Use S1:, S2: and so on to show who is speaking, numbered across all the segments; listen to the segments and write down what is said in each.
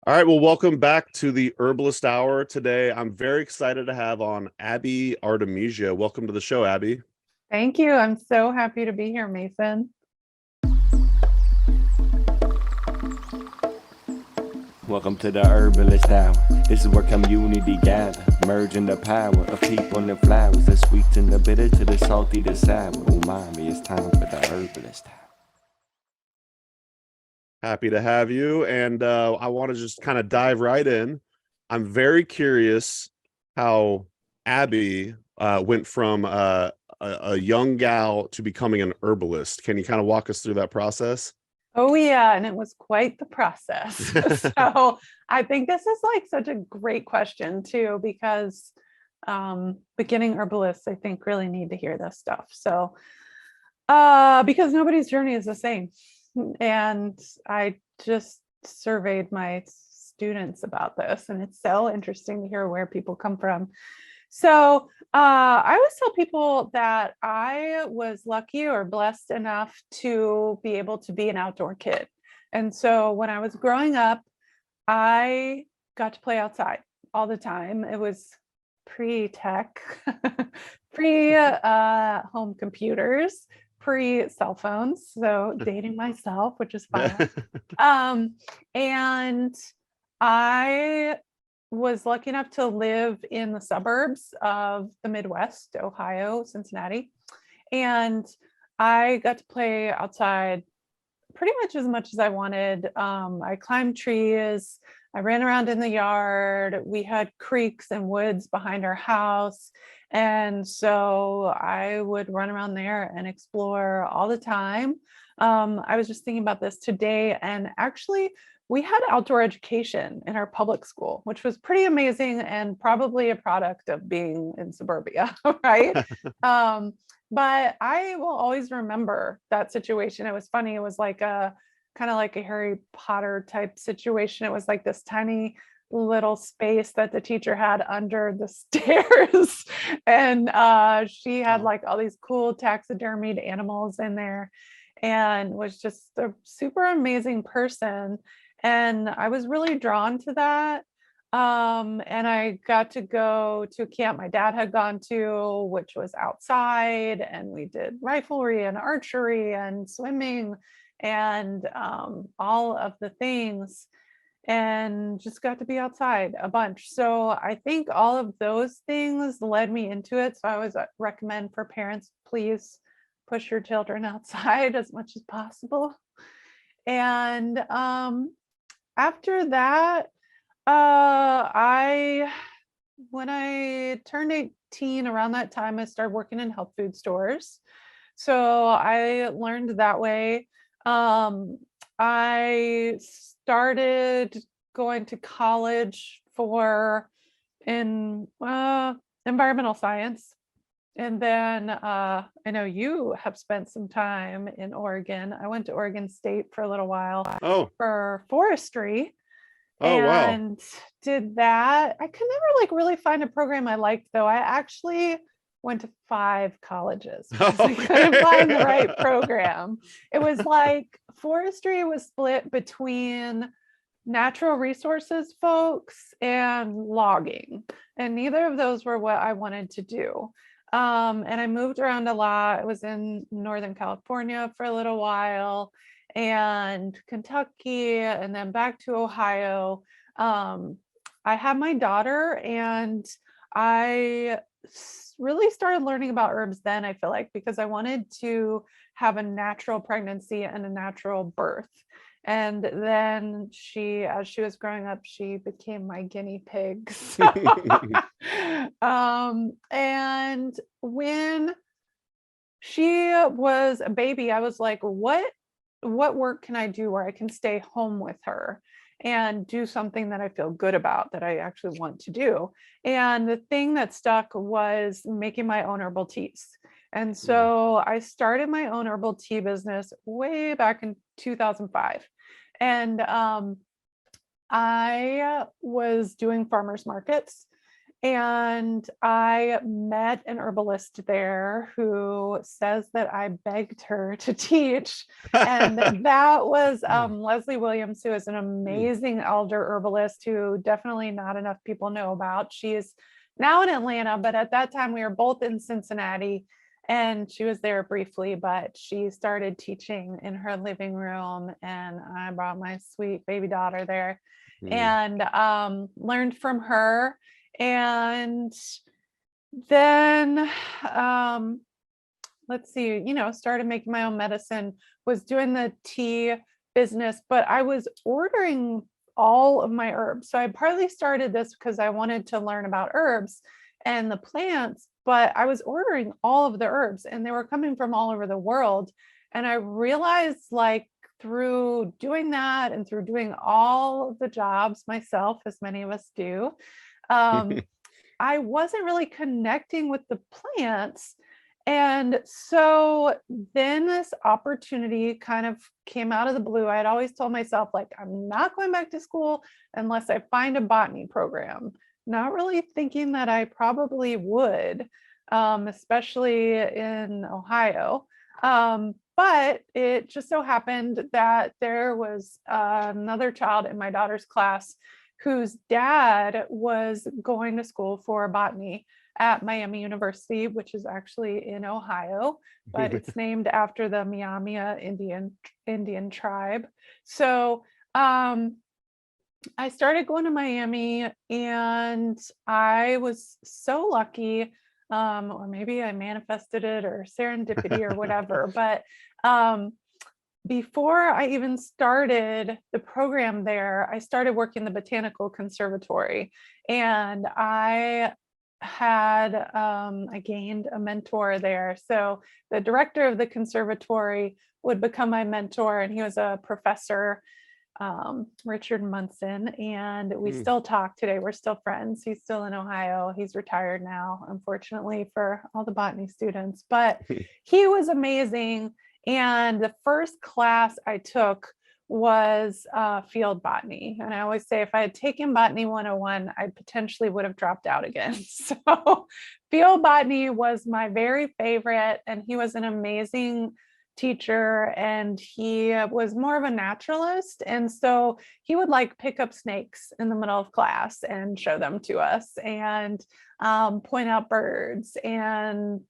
S1: All right, well, welcome back to the Herbalist Hour. Today, I'm very excited to have on Abby Artemisia. Welcome to the show, Abby.
S2: Thank you. I'm so happy to be here, Mason.
S3: Welcome to the Herbalist Hour. This is where community gather, merging the power of people and flowers, the sweet and the bitter to the salty, the sour. Umami, it's time for the Herbalist Hour.
S1: Happy to have you. And I want to just kind of dive right in. I'm very curious how Abby went from a young gal to becoming an herbalist. Can you kind of walk us through that process?
S2: Oh, yeah. And it was quite the process. So I think this is like such a great question, too, because beginning herbalists, I think, really need to hear this stuff. So because nobody's journey is the same. And I just surveyed my students about this, and it's so interesting to hear where people come from. So I always tell people that I was lucky or blessed enough to be able to be an outdoor kid. And so when I was growing up, I got to play outside all the time. It was pre-tech, pre-home computers, pre-cell phones. So dating myself, which is fun. And I was lucky enough to live in the suburbs of the Midwest, Ohio, Cincinnati. And I got to play outside pretty much as I wanted. I climbed trees. I ran around in the yard. We had creeks and woods behind our house. And so I would run around there and explore all the time. I was just thinking about this today, and actually, we had outdoor education in our public school, which was pretty amazing and probably a product of being in suburbia, right? But I will always remember that situation. It was funny. It was like a kind of like a Harry Potter type situation. It was like this tiny little space that the teacher had under the stairs. And she had like all these cool taxidermied animals in there and was just a super amazing person. And I was really drawn to that. And I got to go to a camp my dad had gone to, which was outside, and we did riflery and archery and swimming and all of the things, and just got to be outside a bunch. So I think all of those things led me into it. So I always recommend for parents, please push your children outside as much as possible. And after that, when I turned 18, around that time, I started working in health food stores. So I learned that way. I started going to college in environmental science. And then I know you have spent some time in Oregon. I went to Oregon State for a little while for forestry.
S1: Oh, wow.
S2: And did that. I could never like really find a program I liked, though. I actually went to 5 colleges because I couldn't find the right program. It was like forestry was split between natural resources folks and logging, and neither of those were what I wanted to do. And I moved around a lot. I was in Northern California for a little while, and Kentucky, and then back to Ohio. I had my daughter, and I really started learning about herbs then, I feel like, because I wanted to have a natural pregnancy and a natural birth. And then as she was growing up, she became my guinea pig. And when she was a baby, I was like, what work can I do where I can stay home with her and do something that I feel good about, that I actually want to do? And the thing that stuck was making my own herbal teas. And so I started my own herbal tea business way back in 2005. And I was doing farmers markets, And I met an herbalist there who says that I begged her to teach. And that was Leslie Williams, who is an amazing elder herbalist who definitely not enough people know about. She is now in Atlanta, but at that time we were both in Cincinnati. And she was there briefly, but she started teaching in her living room. And I brought my sweet baby daughter there and learned from her. And then let's see, started making my own medicine, was doing the tea business, but I was ordering all of my herbs. So I partly started this because I wanted to learn about herbs and the plants, but I was ordering all of the herbs and they were coming from all over the world. And I realized, like, through doing that and through doing all of the jobs myself, as many of us do, I wasn't really connecting with the plants. And so then this opportunity kind of came out of the blue. I had always told myself, like, I'm not going back to school unless I find a botany program, not really thinking that I probably would, especially in Ohio. But it just so happened that there was another child in my daughter's class whose dad was going to school for botany at Miami University, which is actually in Ohio, but it's named after the Miami Indian tribe. So I started going to Miami, and I was so lucky, or maybe I manifested it or serendipity or whatever, but before I even started the program there, I started working the Botanical Conservatory, and I gained a mentor there. So the director of the conservatory would become my mentor, and he was a professor, Richard Munson, and we still talk today. We're still friends. He's still in Ohio. He's retired now, unfortunately, for all the botany students, but he was amazing. And the first class I took was field botany. And I always say, if I had taken Botany 101, I potentially would have dropped out again. So field botany was my very favorite. And he was an amazing teacher, and he was more of a naturalist. And so he would, like, pick up snakes in the middle of class and show them to us, and point out birds, and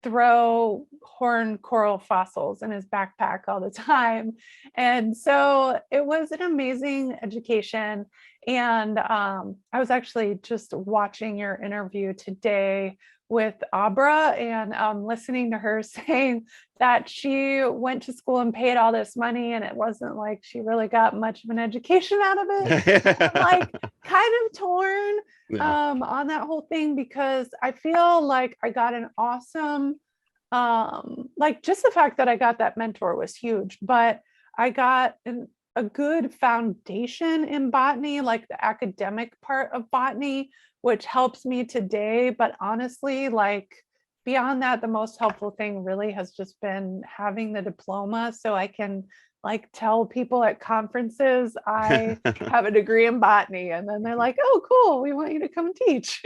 S2: throw horned coral fossils in his backpack all the time. And so it was an amazing education. And I was actually just watching your interview today with Abra, and listening to her saying that she went to school and paid all this money, and it wasn't like she really got much of an education out of it. I'm, like, kind of torn on that whole thing, because I feel like I got an awesome, like, just the fact that I got that mentor was huge, but I got a good foundation in botany, like the academic part of botany, which helps me today. But honestly, like, beyond that, the most helpful thing really has just been having the diploma, so I can, like, tell people at conferences I have a degree in botany, and then they're like, oh, cool, we want you to come teach.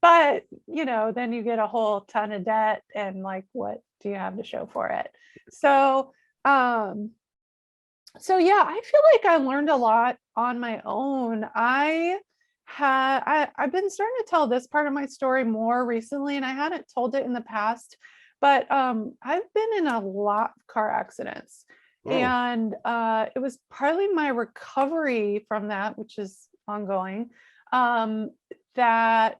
S2: But then you get a whole ton of debt, and, like, what do you have to show for it? So yeah, I feel like I learned a lot on my own. I've been starting to tell this part of my story more recently, and I hadn't told it in the past, but I've been in a lot of car accidents. And it was partly my recovery from that, which is ongoing, that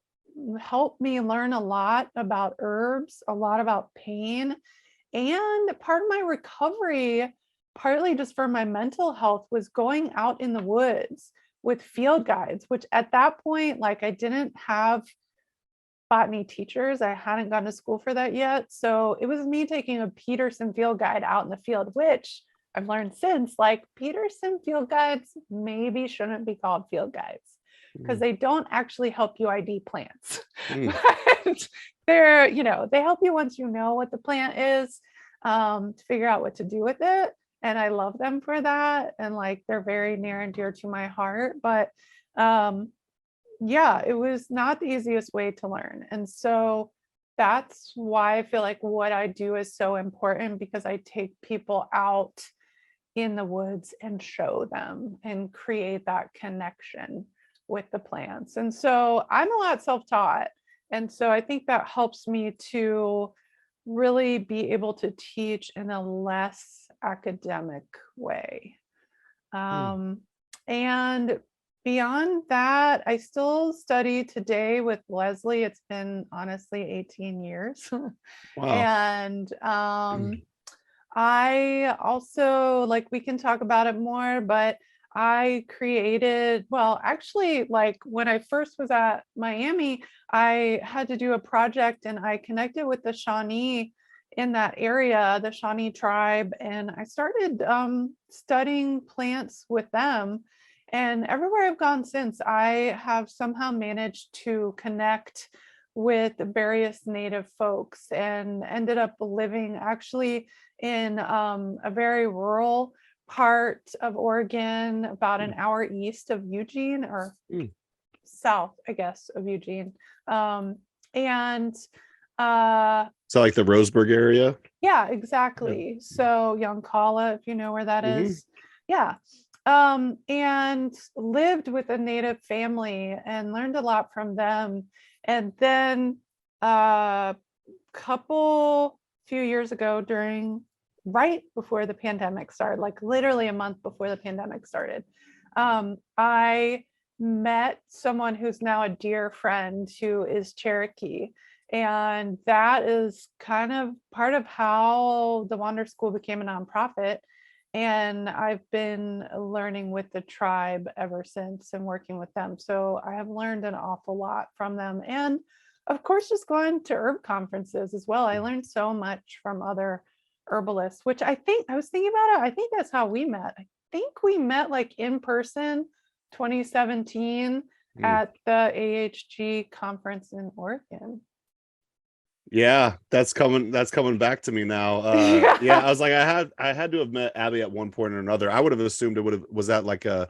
S2: helped me learn a lot about herbs, a lot about pain. And part of my recovery, partly just for my mental health, was going out in the woods with field guides, which at that point, like, I didn't have botany teachers. I hadn't gone to school for that yet. So it was me taking a Peterson field guide out in the field, which I've learned since, like, Peterson field guides maybe shouldn't be called field guides, because they don't actually help you ID plants. But they're, they help you once you know what the plant is, to figure out what to do with it. And I love them for that. And, like, they're very near and dear to my heart. But yeah, it was not the easiest way to learn. And so that's why I feel like what I do is so important, because I take people out in the woods and show them and create that connection with the plants. And so I'm a lot self-taught. And so I think that helps me to really be able to teach in a less academic way. And beyond that, I still study today with Leslie. It's been honestly 18 years.
S1: Wow.
S2: And I also, like, we can talk about it more, but I created, well, actually, like when I first was at Miami, I had to do a project and I connected with the Shawnee in that area, the Shawnee tribe, and I started studying plants with them. And everywhere I've gone since, I have somehow managed to connect with various native folks and ended up living actually in a very rural part of Oregon, about an hour east of Eugene, or south, I guess, of Eugene. And
S1: So like the Roseburg area?
S2: yeah, exactly. So Yoncalla, if you know where that is. Yeah. And lived with a native family and learned a lot from them. And then few years ago, right before the pandemic started, like literally a month before the pandemic started, I met someone who's now a dear friend who is Cherokee. And that is kind of part of how the Wander School became a nonprofit. And I've been learning with the tribe ever since and working with them. So I have learned an awful lot from them. And of course, just going to herb conferences as well. I learned so much from other herbalists, which I was thinking about it. I think that's how we met. I think we met like in person 2017 at the AHG conference in Oregon.
S1: Yeah, that's coming back to me now. Yeah, I was like, I had to have met Abby at one point or another. I would have assumed was that like a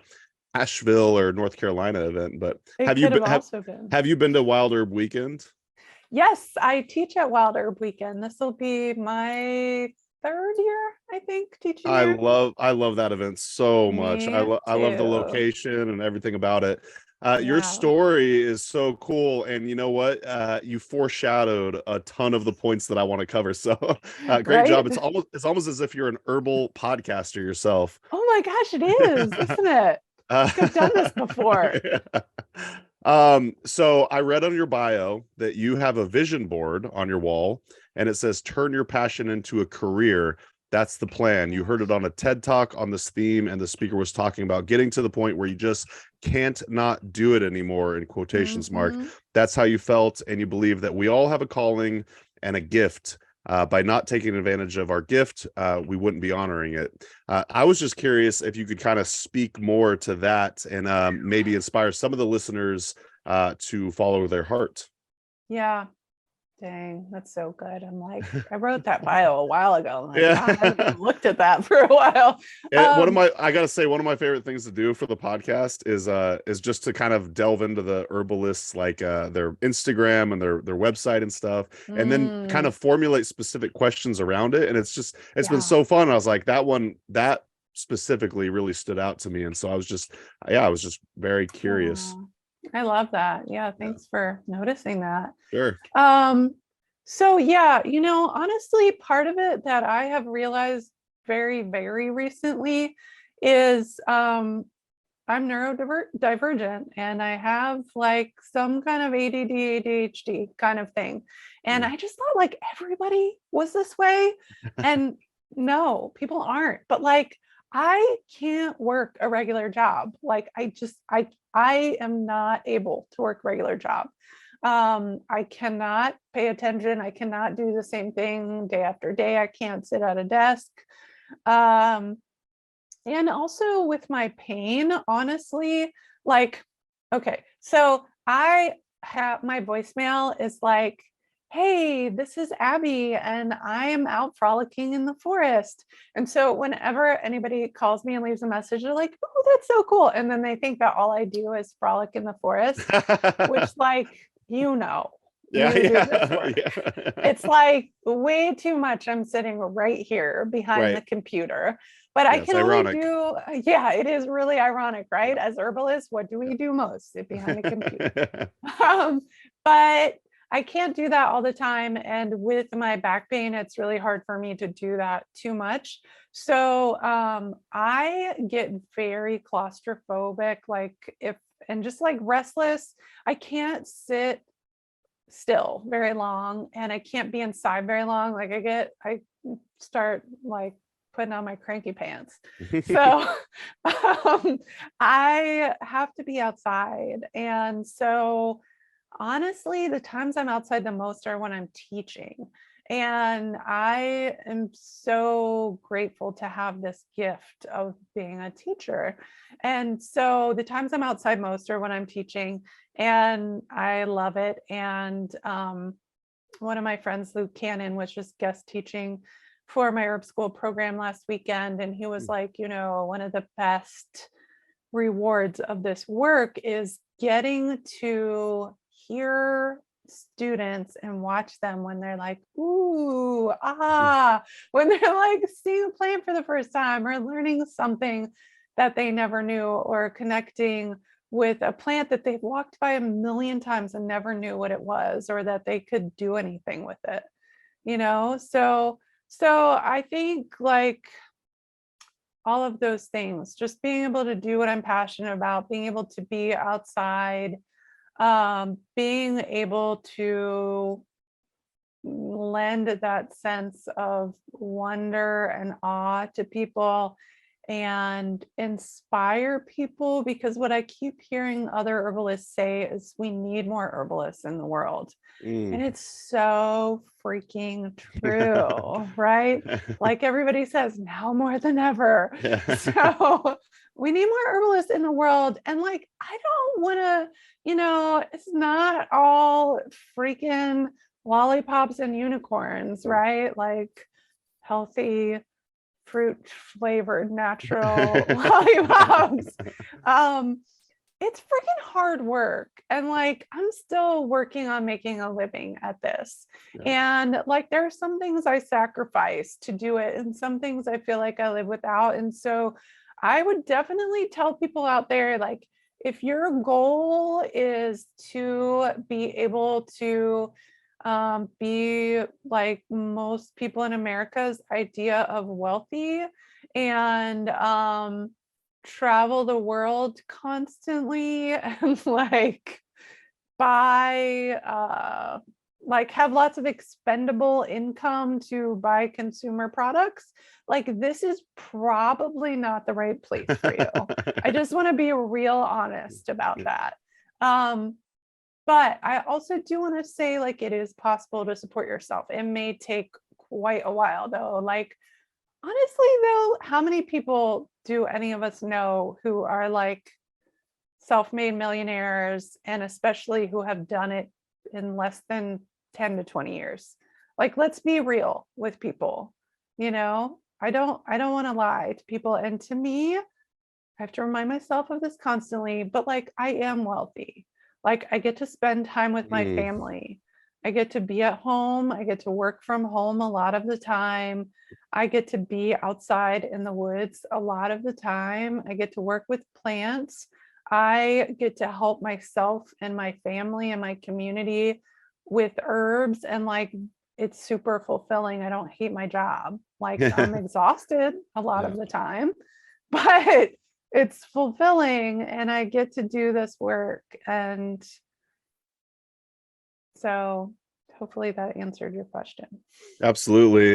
S1: Asheville or North Carolina event, but have you been to Wild Herb Weekend?
S2: Yes, I teach at Wild Herb Weekend. This will be my third year, I think, teaching there.
S1: I love that event so much. I love the location and everything about it. Your story is so cool, and you know what? You foreshadowed a ton of the points that I want to cover. So, great job! It's almost as if you're an herbal podcaster yourself.
S2: Oh my gosh, it is, isn't it? I've done this before.
S1: So I read on your bio that you have a vision board on your wall, and it says "Turn your passion into a career." That's the plan. You heard it on a TED Talk on this theme, and the speaker was talking about getting to the point where you just can't not do it anymore, in quotations mark. That's how you felt, and you believe that we all have a calling and a gift. By not taking advantage of our gift, we wouldn't be honoring it. I was just curious if you could kind of speak more to that and maybe inspire some of the listeners to follow their heart.
S2: Yeah. Dang, that's so good. I'm like, I wrote that bio a while ago. I'm like, I haven't looked at that for a while.
S1: I gotta say, one of my favorite things to do for the podcast is just to kind of delve into the herbalists, like their Instagram and their website and stuff, and then kind of formulate specific questions around it. And it's been so fun. I was like, that specifically really stood out to me, and so I was just very curious.
S2: I love that. Yeah, thanks for noticing that.
S1: Sure.
S2: So yeah, honestly, part of it that I have realized very, very recently is I'm neurodivergent, and I have like some kind of ADD, ADHD kind of thing. And I just thought like everybody was this way. And no, people aren't. But like, I can't work a regular job. Like I am not able to work a regular job. I cannot pay attention. I cannot do the same thing day after day. I can't sit at a desk. And also with my pain, honestly, like, okay, so I have my voicemail is like hey, this is Abby and I am out frolicking in the forest. And so whenever anybody calls me and leaves a message, they're like, oh, that's so cool. And then they think that all I do is frolic in the forest, which like, you know,
S1: Yeah,
S2: you do
S1: yeah,
S2: this work.
S1: yeah.
S2: It's like way too much. I'm sitting right here behind the
S1: Right.
S2: computer, but
S1: Yeah,
S2: I
S1: it's
S2: can only
S1: ironic.
S2: do, yeah, it is really ironic, right?
S1: Yeah.
S2: As herbalists, what do we
S1: Yeah.
S2: do most? Sit behind a computer. But I can't do that all the time. And with my back pain, it's really hard for me to do that too much. So I get very claustrophobic, like if, and just like restless. I can't sit still very long and I can't be inside very long. Like I start like putting on my cranky pants. So I have to be outside. And so honestly, the times I'm outside the most are when I'm teaching. And I am so grateful to have this gift of being a teacher. And so the times I'm outside most are when I'm teaching, and I love it. And one of my friends, Luke Cannon, was just guest teaching for my herb school program last weekend. And he was like, you know, one of the best rewards of this work is getting to hear students and watch them when they're like, ooh, ah, when they're like seeing a plant for the first time or learning something that they never knew, or connecting with a plant that they've walked by a million times and never knew what it was, or that they could do anything with it, you know? So I think like all of those things, just being able to do what I'm passionate about, being able to be outside, being able to lend that sense of wonder and awe to people and inspire people, because what I keep hearing other herbalists say is we need more herbalists in the world. And it's so freaking true, right? Like everybody says, now more than ever. So we need more herbalists in the world. And like, I don't want to, you know, it's not all freaking lollipops and unicorns, right? Like healthy fruit flavored natural lollipops. It's freaking hard work. And like, I'm still working on making a living at this. And like, there are some things I sacrifice to do it, and some things I feel like I live without. And so I would definitely tell people out there, like, if your goal is to be able to be like most people in America's idea of wealthy, and travel the world constantly and like buy like have lots of expendable income to buy consumer products, like this is probably not the right place for you. I just want to be real honest about that. But I also do want to say, like, it is possible to support yourself. It may take quite a while though. Like, honestly though, how many people do any of us know who are like self-made millionaires, and especially who have done it in less than 10 to 20 years? Like, let's be real with people. You know, I don't want to lie to people. And to me, I have to remind myself of this constantly, but like, I am wealthy. Like, I get to spend time with my family. I get to be at home. I get to work from home a lot of the time. I get to be outside in the woods a lot of the time. I get to work with plants. I get to help myself and my family and my community with herbs. And like, it's super fulfilling. I don't hate my job. Like, I'm exhausted a lot of the time, but it's fulfilling, and I get to do this work. And so hopefully that answered your question.
S1: Absolutely.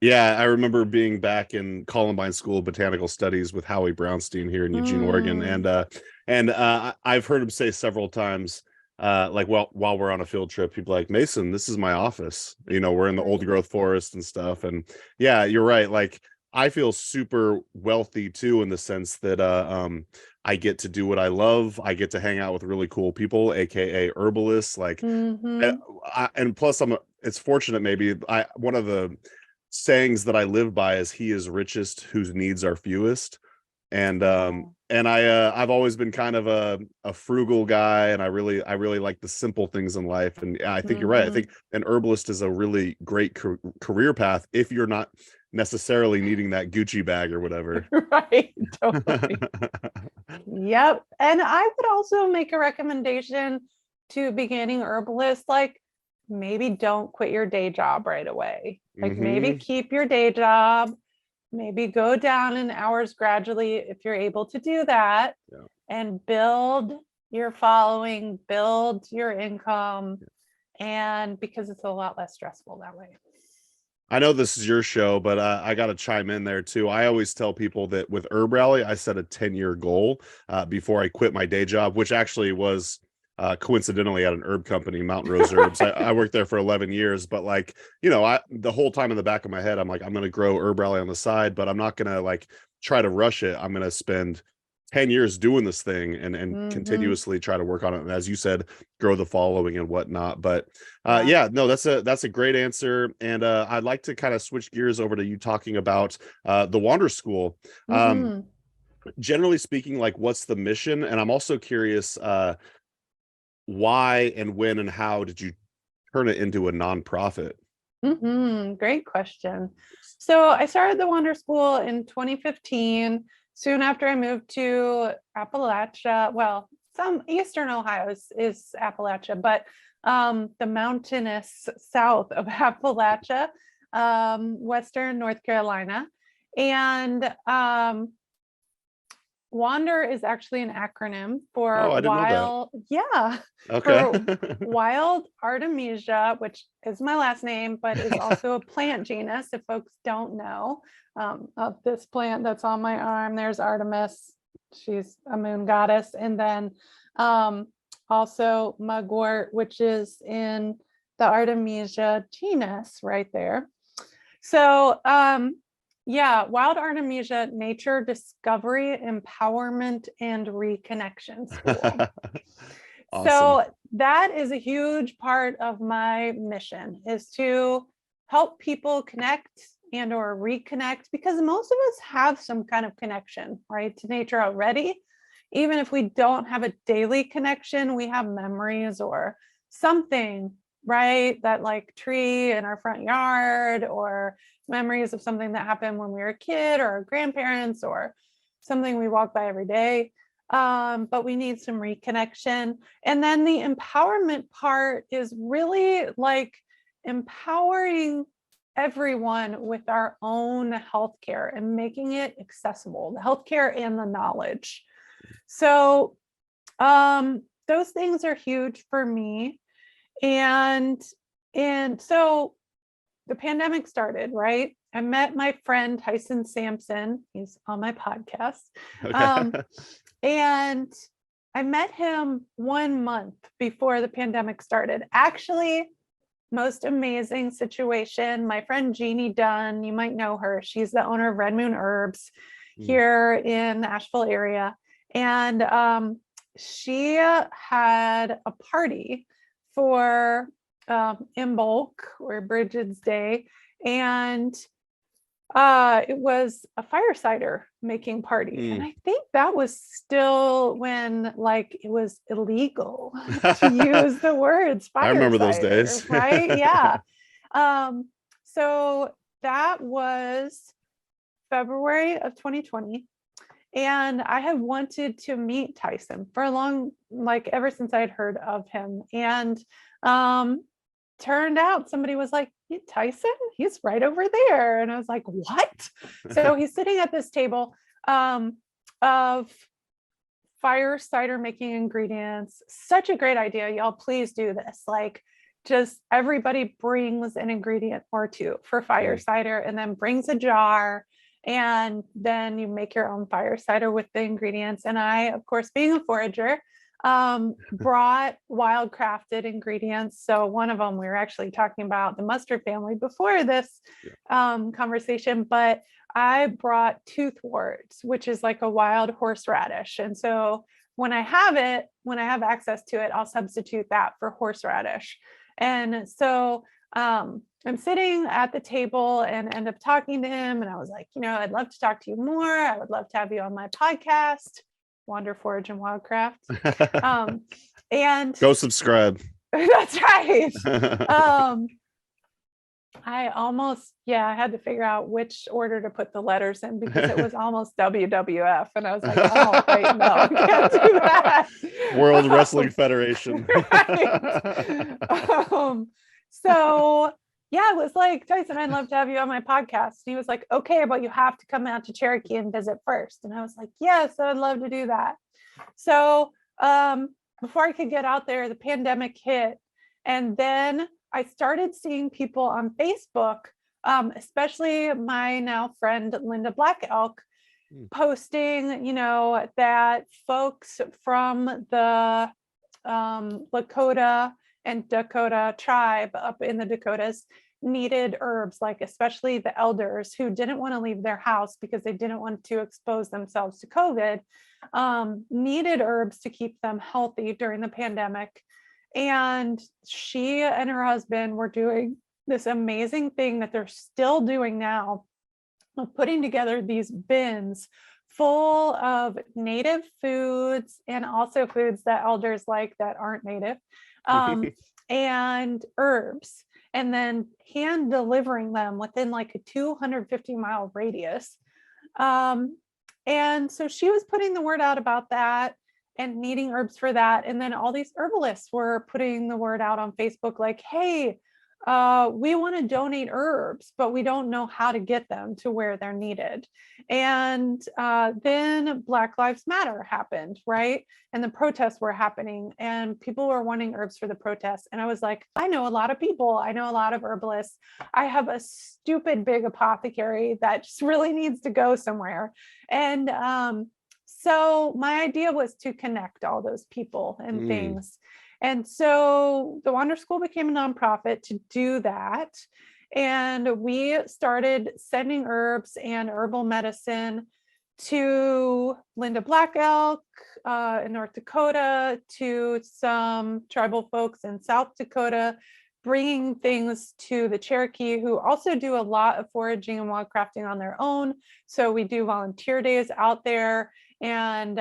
S1: Yeah, I remember being back in Columbine School of Botanical Studies with Howie Brownstein here in Eugene, Oregon. And I've heard him say several times, like, well, while we're on a field trip, people like, Mason, this is my office. You know, we're in the old growth forest and stuff. And yeah, you're right. Like, I feel super wealthy too, in the sense that I get to do what I love. I get to hang out with really cool people, aka herbalists. Like,
S2: Mhm.
S1: and plus, it's fortunate. Maybe one of the sayings that I live by is, "He is richest whose needs are fewest."
S2: Wow.
S1: And I've always been kind of a frugal guy, and I really like the simple things in life. And I think you're right. I
S2: Mhm.
S1: think an herbalist is a really great career path if you're not necessarily needing that Gucci bag or whatever.
S2: Right, totally. Yep. And I would also make a recommendation to beginning herbalists, like maybe don't quit your day job right away. Like maybe
S1: Hmm.
S2: keep your day job, maybe go down in hours gradually if you're able to do that,
S1: Yeah.
S2: and build your following, build your income, and because it's a lot less stressful that way.
S1: I know this is your show, but I got to chime in there too. I always tell people that with Herb Rally, I set a 10-year goal before I quit my day job, which actually was coincidentally at an herb company, Mountain Rose Herbs. I worked there for 11 years, but like, the whole time in the back of my head, I'm like, I'm going to grow Herb Rally on the side, but I'm not going to like try to rush it. I'm going to spend 10 years doing this thing and
S2: Mhm.
S1: continuously try to work on it. And as you said, grow the following and whatnot. But
S2: Yeah.
S1: yeah, no, that's a great answer. And I'd like to kind of switch gears over to you talking about the Wander School. Um,
S2: Mhm.
S1: Generally speaking, like, what's the mission? And I'm also curious, why and when and how did you turn it into a nonprofit?
S2: Great question. So I started the Wonder School in 2015, soon after I moved to Appalachia. Well, some Eastern Ohio is Appalachia, but the mountainous south of Appalachia, Western North Carolina. And WANDER is actually an acronym
S1: Oh,
S2: for
S1: I didn't know that. Okay.
S2: for Wild Artemisia, which is my last name, but is also a plant genus. If folks don't know of this plant that's on my arm, there's Artemis. She's a moon goddess. And then also mugwort, which is in the Artemisia genus right there. So yeah, Wild Artemisia Nature Discovery, Empowerment, and Reconnection School.
S1: Awesome.
S2: So that is a huge part of my mission, is to help people connect and or reconnect, because most of us have some kind of connection, right, to nature already. Even if we don't have a daily connection, we have memories or something, right? That like tree in our front yard, or memories of something that happened when we were a kid or our grandparents, or something we walk by every day. But we need some reconnection. And then the empowerment part is really like empowering everyone with our own healthcare and making it accessible, the healthcare and the knowledge. So those things are huge for me. And so the pandemic started, right? I met my friend Tyson Sampson. He's on my podcast.
S1: Okay.
S2: And I met him 1 month before the pandemic started. Actually, most amazing situation. My friend Jeannie Dunn, you might know her. She's the owner of Red Moon Herbs here in the Asheville area. And she had a party for Imbolc, or Bridget's Day. And it was a fire cider making party. And I think that was still when like it was illegal to use the words
S1: I
S2: fire
S1: remember those
S2: cider,
S1: days.
S2: right? Yeah. So that was February of 2020. And I had wanted to meet Tyson for a long, like ever since I'd heard of him. And turned out somebody was like, hey, Tyson, he's right over there. And I was like, what? So he's sitting at this table of fire cider making ingredients. Such a great idea. Y'all, please do this. Like, just everybody brings an ingredient or two for fire cider, and then brings a jar. And then you make your own fire cider with the ingredients. And I, of course, being a forager, brought wild crafted ingredients. So one of them, we were actually talking about the mustard family before this conversation, but I brought toothworts, which is like a wild horseradish. And so when I have access to it, I'll substitute that for horseradish. And so I'm sitting at the table and end up talking to him. And I was like, I'd love to talk to you more. I would love to have you on my podcast, Wander, Forage, and Wildcraft. And
S1: go subscribe.
S2: That's right. I had to figure out which order to put the letters in because it was almost WWF. And I was like, oh, wait, no, I can't do that.
S1: World Wrestling Federation.
S2: Right. So yeah, it was like, Tyson, I'd love to have you on my podcast. And he was like, okay, but you have to come out to Cherokee and visit first. And I was like, yes, I'd love to do that. So before I could get out there, the pandemic hit. And then I started seeing people on Facebook, especially my now friend, Linda Black Elk, posting, that folks from the Lakota and Dakota tribe up in the Dakotas needed herbs, like especially the elders who didn't want to leave their house because they didn't want to expose themselves to COVID, needed herbs to keep them healthy during the pandemic. And she and her husband were doing this amazing thing that they're still doing now, of putting together these bins full of native foods and also foods that elders like that aren't native, and herbs, and then hand delivering them within like a 250-mile radius. And so she was putting the word out about that and needing herbs for that. And then all these herbalists were putting the word out on Facebook like, hey, we want to donate herbs, but we don't know how to get them to where they're needed. And then Black Lives Matter happened, right? And the protests were happening and people were wanting herbs for the protests. And I was like, I know a lot of people. I know a lot of herbalists. I have a stupid big apothecary that just really needs to go somewhere. And so my idea was to connect all those people and things. And so the Wander School became a nonprofit to do that. And we started sending herbs and herbal medicine to Linda Black Elk in North Dakota, to some tribal folks in South Dakota, bringing things to the Cherokee, who also do a lot of foraging and wildcrafting on their own. So we do volunteer days out there and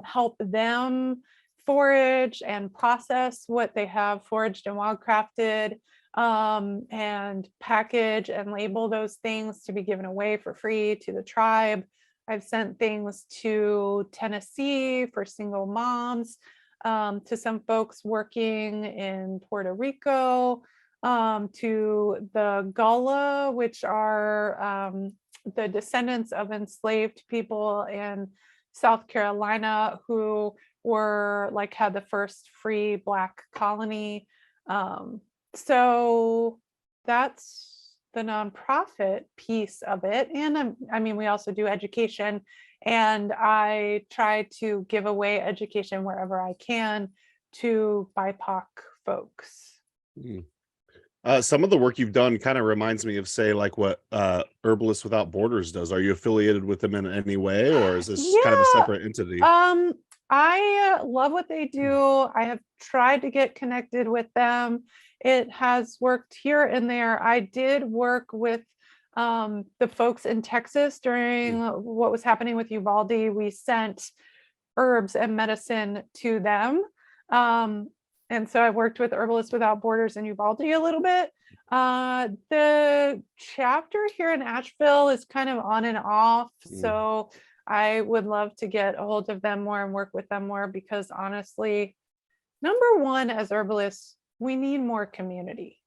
S2: help them forage and process what they have foraged and wildcrafted, and package and label those things to be given away for free to the tribe. I've sent things to Tennessee for single moms, to some folks working in Puerto Rico, to the Gullah, which are the descendants of enslaved people in South Carolina who were like had the first free Black colony. So that's the nonprofit piece of it. And I mean, we also do education, and I try to give away education wherever I can to BIPOC folks.
S1: Some of the work you've done kind of reminds me of, say, like what Herbalists Without Borders does. Are you affiliated with them in any way, or is this kind of a separate entity?
S2: I love what they do. I have tried to get connected with them. It has worked here and there. I did work with the folks in Texas during what was happening with Uvalde. We sent herbs and medicine to them. And so I worked with Herbalists Without Borders in Uvalde a little bit. The chapter here in Asheville is kind of on and off. So I would love to get a hold of them more and work with them more, because honestly, number one, as herbalists, we need more community.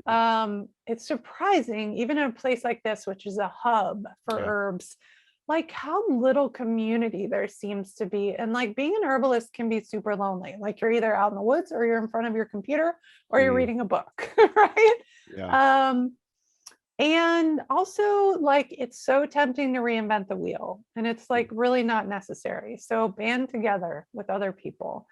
S2: It's surprising, even in a place like this, which is a hub for herbs, like how little community there seems to be. And like being an herbalist can be super lonely. Like you're either out in the woods or you're in front of your computer or you're reading a book, right? Yeah. And also, like, it's so tempting to reinvent the wheel, and it's like really not necessary. So band together with other people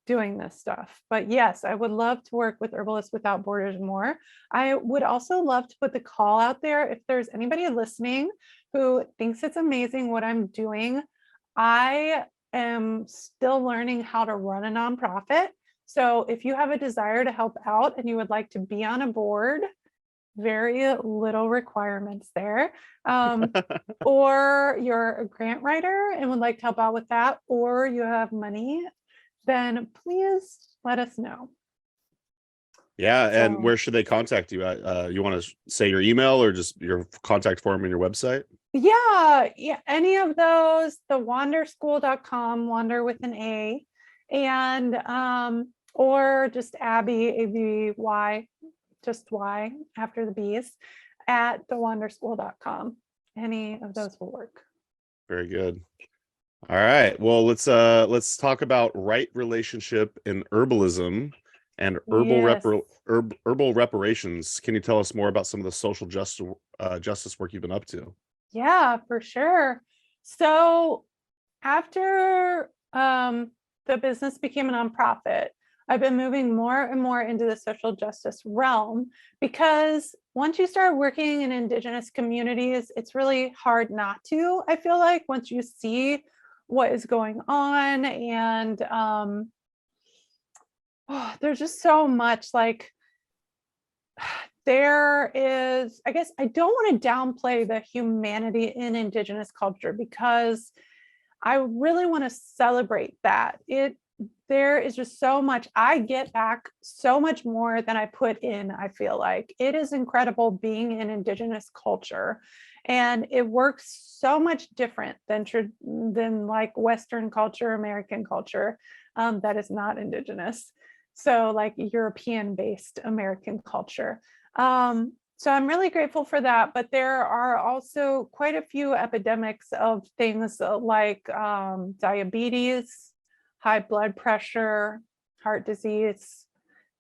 S2: doing this stuff. But yes, I would love to work with Herbalists Without Borders more. I would also love to put the call out there. If there's anybody listening who thinks it's amazing what I'm doing, I am still learning how to run a nonprofit. So if you have a desire to help out and you would like to be on a board, very little requirements there. Or you're a grant writer and would like to help out with that, or you have money, then please let us know.
S1: Yeah. And where should they contact you at? You want to say your email or just your contact form in your website?
S2: Yeah, any of those, the wanderschool.com, wander with an A, and or just Abby, ABY, just Y after the B's, at thewanderschool.com. Any of those will work.
S1: Very good. All right. Well, let's talk about right relationship in herbalism and herbal reparations. Can you tell us more about some of the social justice work you've been up to?
S2: Yeah, for sure. So after the business became a nonprofit, I've been moving more and more into the social justice realm, because once you start working in Indigenous communities, it's really hard not to. I feel like once you see what is going on, and there's just so much, like, there is, I guess I don't want to downplay the humanity in Indigenous culture, because I really want to celebrate that. There is just so much. I get back so much more than I put in. I feel like it is incredible being in Indigenous culture, and it works so much different than like Western culture, American culture, that is not Indigenous. So like European-based American culture. So I'm really grateful for that. But there are also quite a few epidemics of things like diabetes, high blood pressure, heart disease.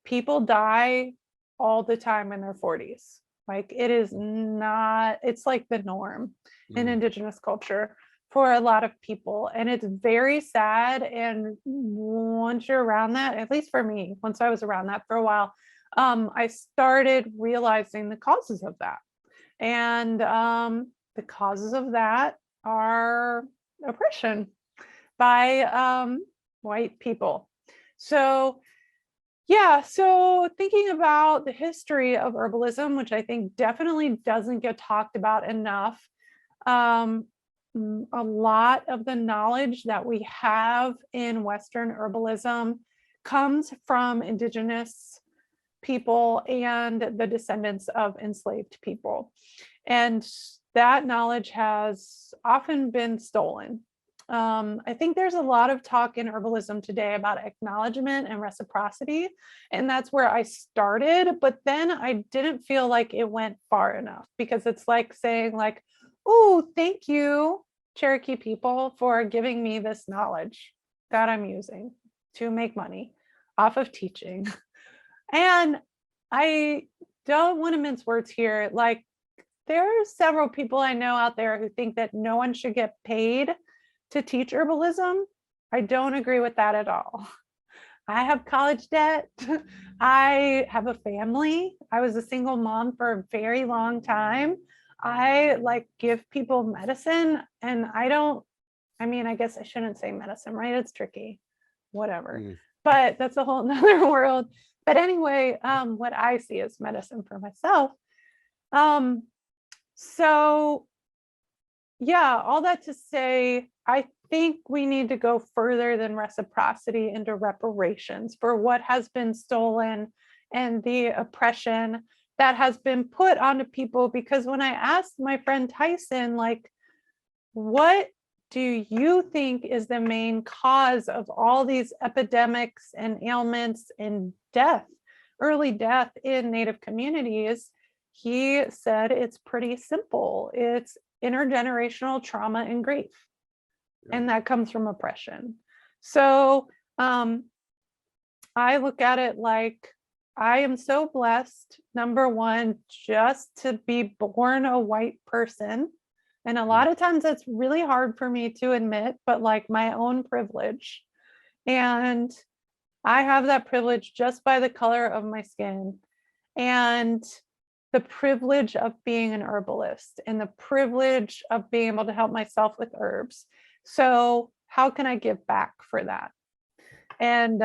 S2: People die all the time in their 40s. Like, it is not, it's like the norm in Indigenous culture for a lot of people. And it's very sad. And once you're around that, at least for me, once I was around that for a while, I started realizing the causes of that. And the causes of that are oppression by white people. So yeah, so thinking about the history of herbalism, which I think definitely doesn't get talked about enough, a lot of the knowledge that we have in Western herbalism comes from Indigenous people and the descendants of enslaved people. And that knowledge has often been stolen. I think there's a lot of talk in herbalism today about acknowledgement and reciprocity, and that's where I started. But then I didn't feel like it went far enough, because it's like saying like, oh, thank you, Cherokee people, for giving me this knowledge that I'm using to make money off of teaching. And I don't want to mince words here. Like, there are several people I know out there who think that no one should get paid to teach herbalism. I don't agree with that at all. I have college debt. I have a family. I was a single mom for a very long time. I like give people medicine, and I guess I shouldn't say medicine, right? It's tricky, whatever. But that's a whole nother world. But anyway, what I see is medicine for myself. So yeah, all that to say, I think we need to go further than reciprocity into reparations for what has been stolen and the oppression that has been put onto people. Because when I asked my friend Tyson, like, what do you think is the main cause of all these epidemics and ailments and death, early death in Native communities? He said it's pretty simple. It's intergenerational trauma and grief. And that comes from oppression. So I look at it like, I am so blessed, number one, just to be born a white person. And a lot of times that's really hard for me to admit, but like my own privilege. And I have that privilege just by the color of my skin, and the privilege of being an herbalist, and the privilege of being able to help myself with herbs. So how can I give back for that? And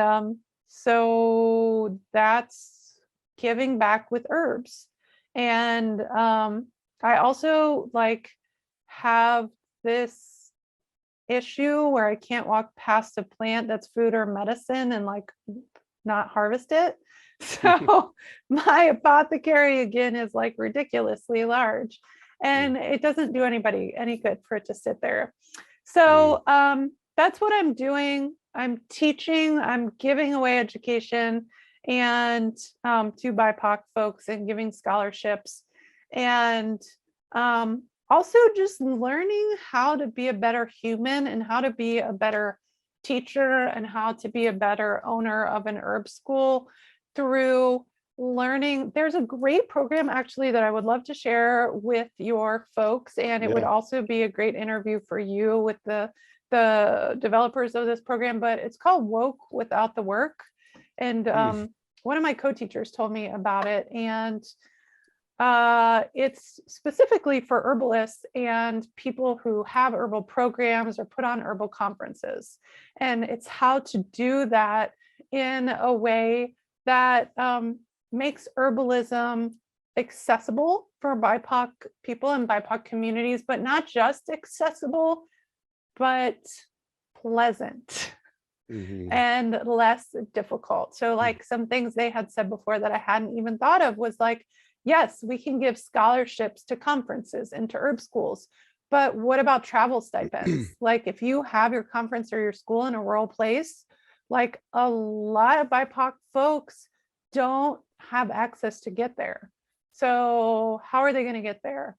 S2: so that's giving back with herbs. And I also like have this issue where I can't walk past a plant that's food or medicine and like not harvest it. So my apothecary again is like ridiculously large, and it doesn't do anybody any good for it to sit there. So that's what I'm doing. I'm teaching, I'm giving away education and to BIPOC folks and giving scholarships, and also just learning how to be a better human and how to be a better teacher and how to be a better owner of an herb school through learning. There's a great program actually that I would love to share with your folks, and it would also be a great interview for you with the developers of this program, but it's called Woke Without the Work. And one of my co-teachers told me about it, and it's specifically for herbalists and people who have herbal programs or put on herbal conferences. And it's how to do that in a way that makes herbalism accessible for BIPOC people and BIPOC communities, but not just accessible, but pleasant and less difficult. So like some things they had said before that I hadn't even thought of was like, yes, we can give scholarships to conferences and to herb schools, but what about travel stipends? Like if you have your conference or your school in a rural place, like a lot of BIPOC folks don't have access to get there. So how are they going to get there?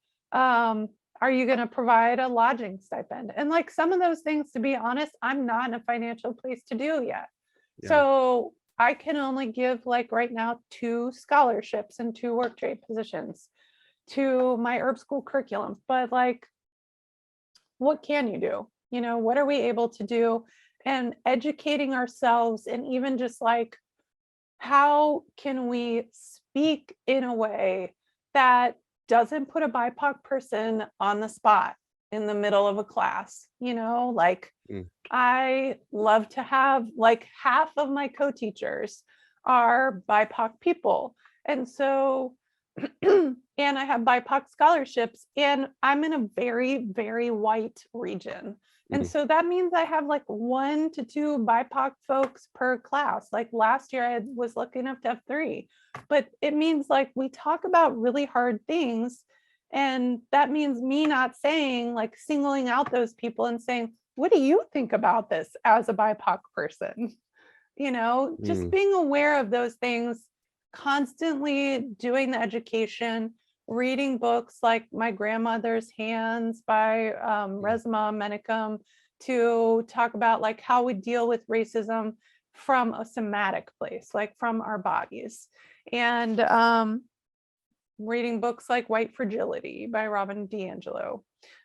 S2: Are you going to provide a lodging stipend? And like some of those things, to be honest, I'm not in a financial place to do yet. So I can only give like right now 2 scholarships and 2 work trade positions to my herb school curriculum. But like, what can you do? You know, what are we able to do? And educating ourselves, and even just like, how can we speak in a way that doesn't put a BIPOC person on the spot in the middle of a class? You know, like I love to have like half of my co-teachers are BIPOC people. And so, and I have BIPOC scholarships, and I'm in a very, very white region. And so that means I have like 1 to 2 BIPOC folks per class. Like last year I was lucky enough to have 3, but it means like we talk about really hard things. And that means me not saying like singling out those people and saying, what do you think about this as a BIPOC person? You know, just being aware of those things, constantly doing the education, reading books like My Grandmother's Hands by Resmaa Menakem to talk about like how we deal with racism from a somatic place, like from our bodies. And reading books like White Fragility by Robin DiAngelo.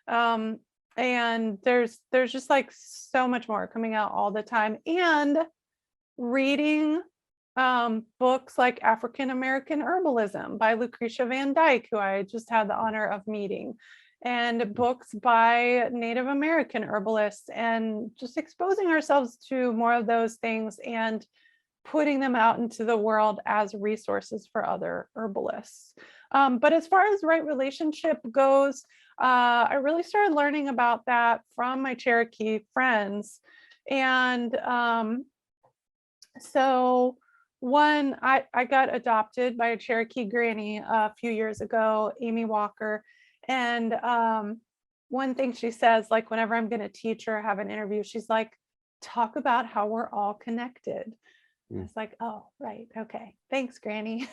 S2: And there's just like so much more coming out all the time. And reading books like African American Herbalism by Lucretia Van Dyke, who I just had the honor of meeting, and books by Native American herbalists, and just exposing ourselves to more of those things and putting them out into the world as resources for other herbalists. But as far as right relationship goes, I really started learning about that from my Cherokee friends. And so one, I got adopted by a Cherokee granny a few years ago, Amy Walker. And one thing she says, like whenever I'm going to teach or have an interview, she's like, talk about how we're all connected. It's like, oh, right. Okay. Thanks, Granny.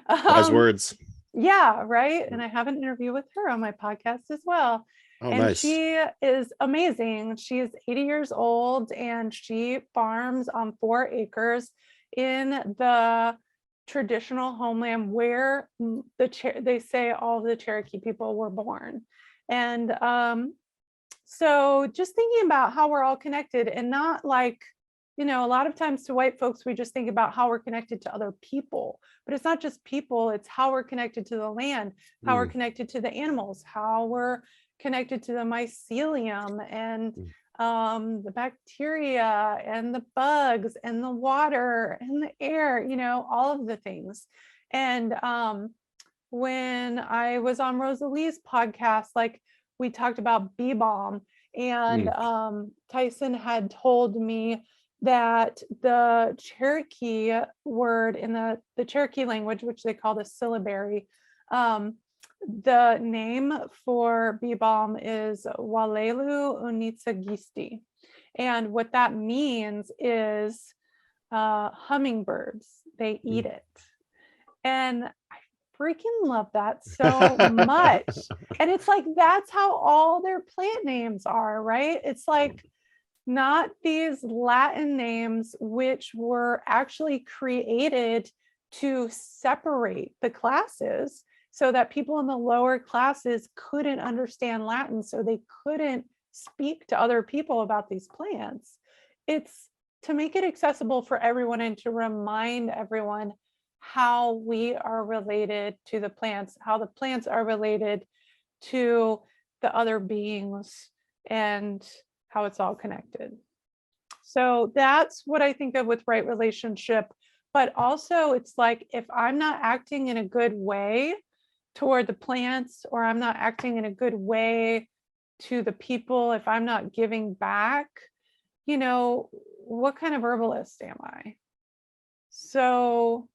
S1: Wise words.
S2: Yeah, right. And I have an interview with her on my podcast as well.
S1: Oh,
S2: and
S1: nice.
S2: She is amazing. She's 80 years old and she farms on 4 acres in the traditional homeland where they say all the Cherokee people were born. And so just thinking about how we're all connected, and not like you know, a lot of times to white folks, we just think about how we're connected to other people, but it's not just people, it's how we're connected to the land, how we're connected to the animals, how we're connected to the mycelium and the bacteria and the bugs and the water and the air, you know, all of the things. And when I was on Rosalie's podcast, like we talked about bee balm, and Tyson had told me that the Cherokee word in the Cherokee language, which they call the syllabary, the name for bee balm is Walelu Unitsagisti. And what that means is hummingbirds, they eat it. And I freaking love that so much. And it's like, that's how all their plant names are, right? It's like not these Latin names, which were actually created to separate the classes so that people in the lower classes couldn't understand Latin, so they couldn't speak to other people about these plants. It's to make it accessible for everyone and to remind everyone how we are related to the plants, how the plants are related to the other beings, and how it's all connected. So that's what I think of with right relationship. But also it's like, if I'm not acting in a good way toward the plants, or I'm not acting in a good way to the people, if I'm not giving back, you know, what kind of herbalist am I? So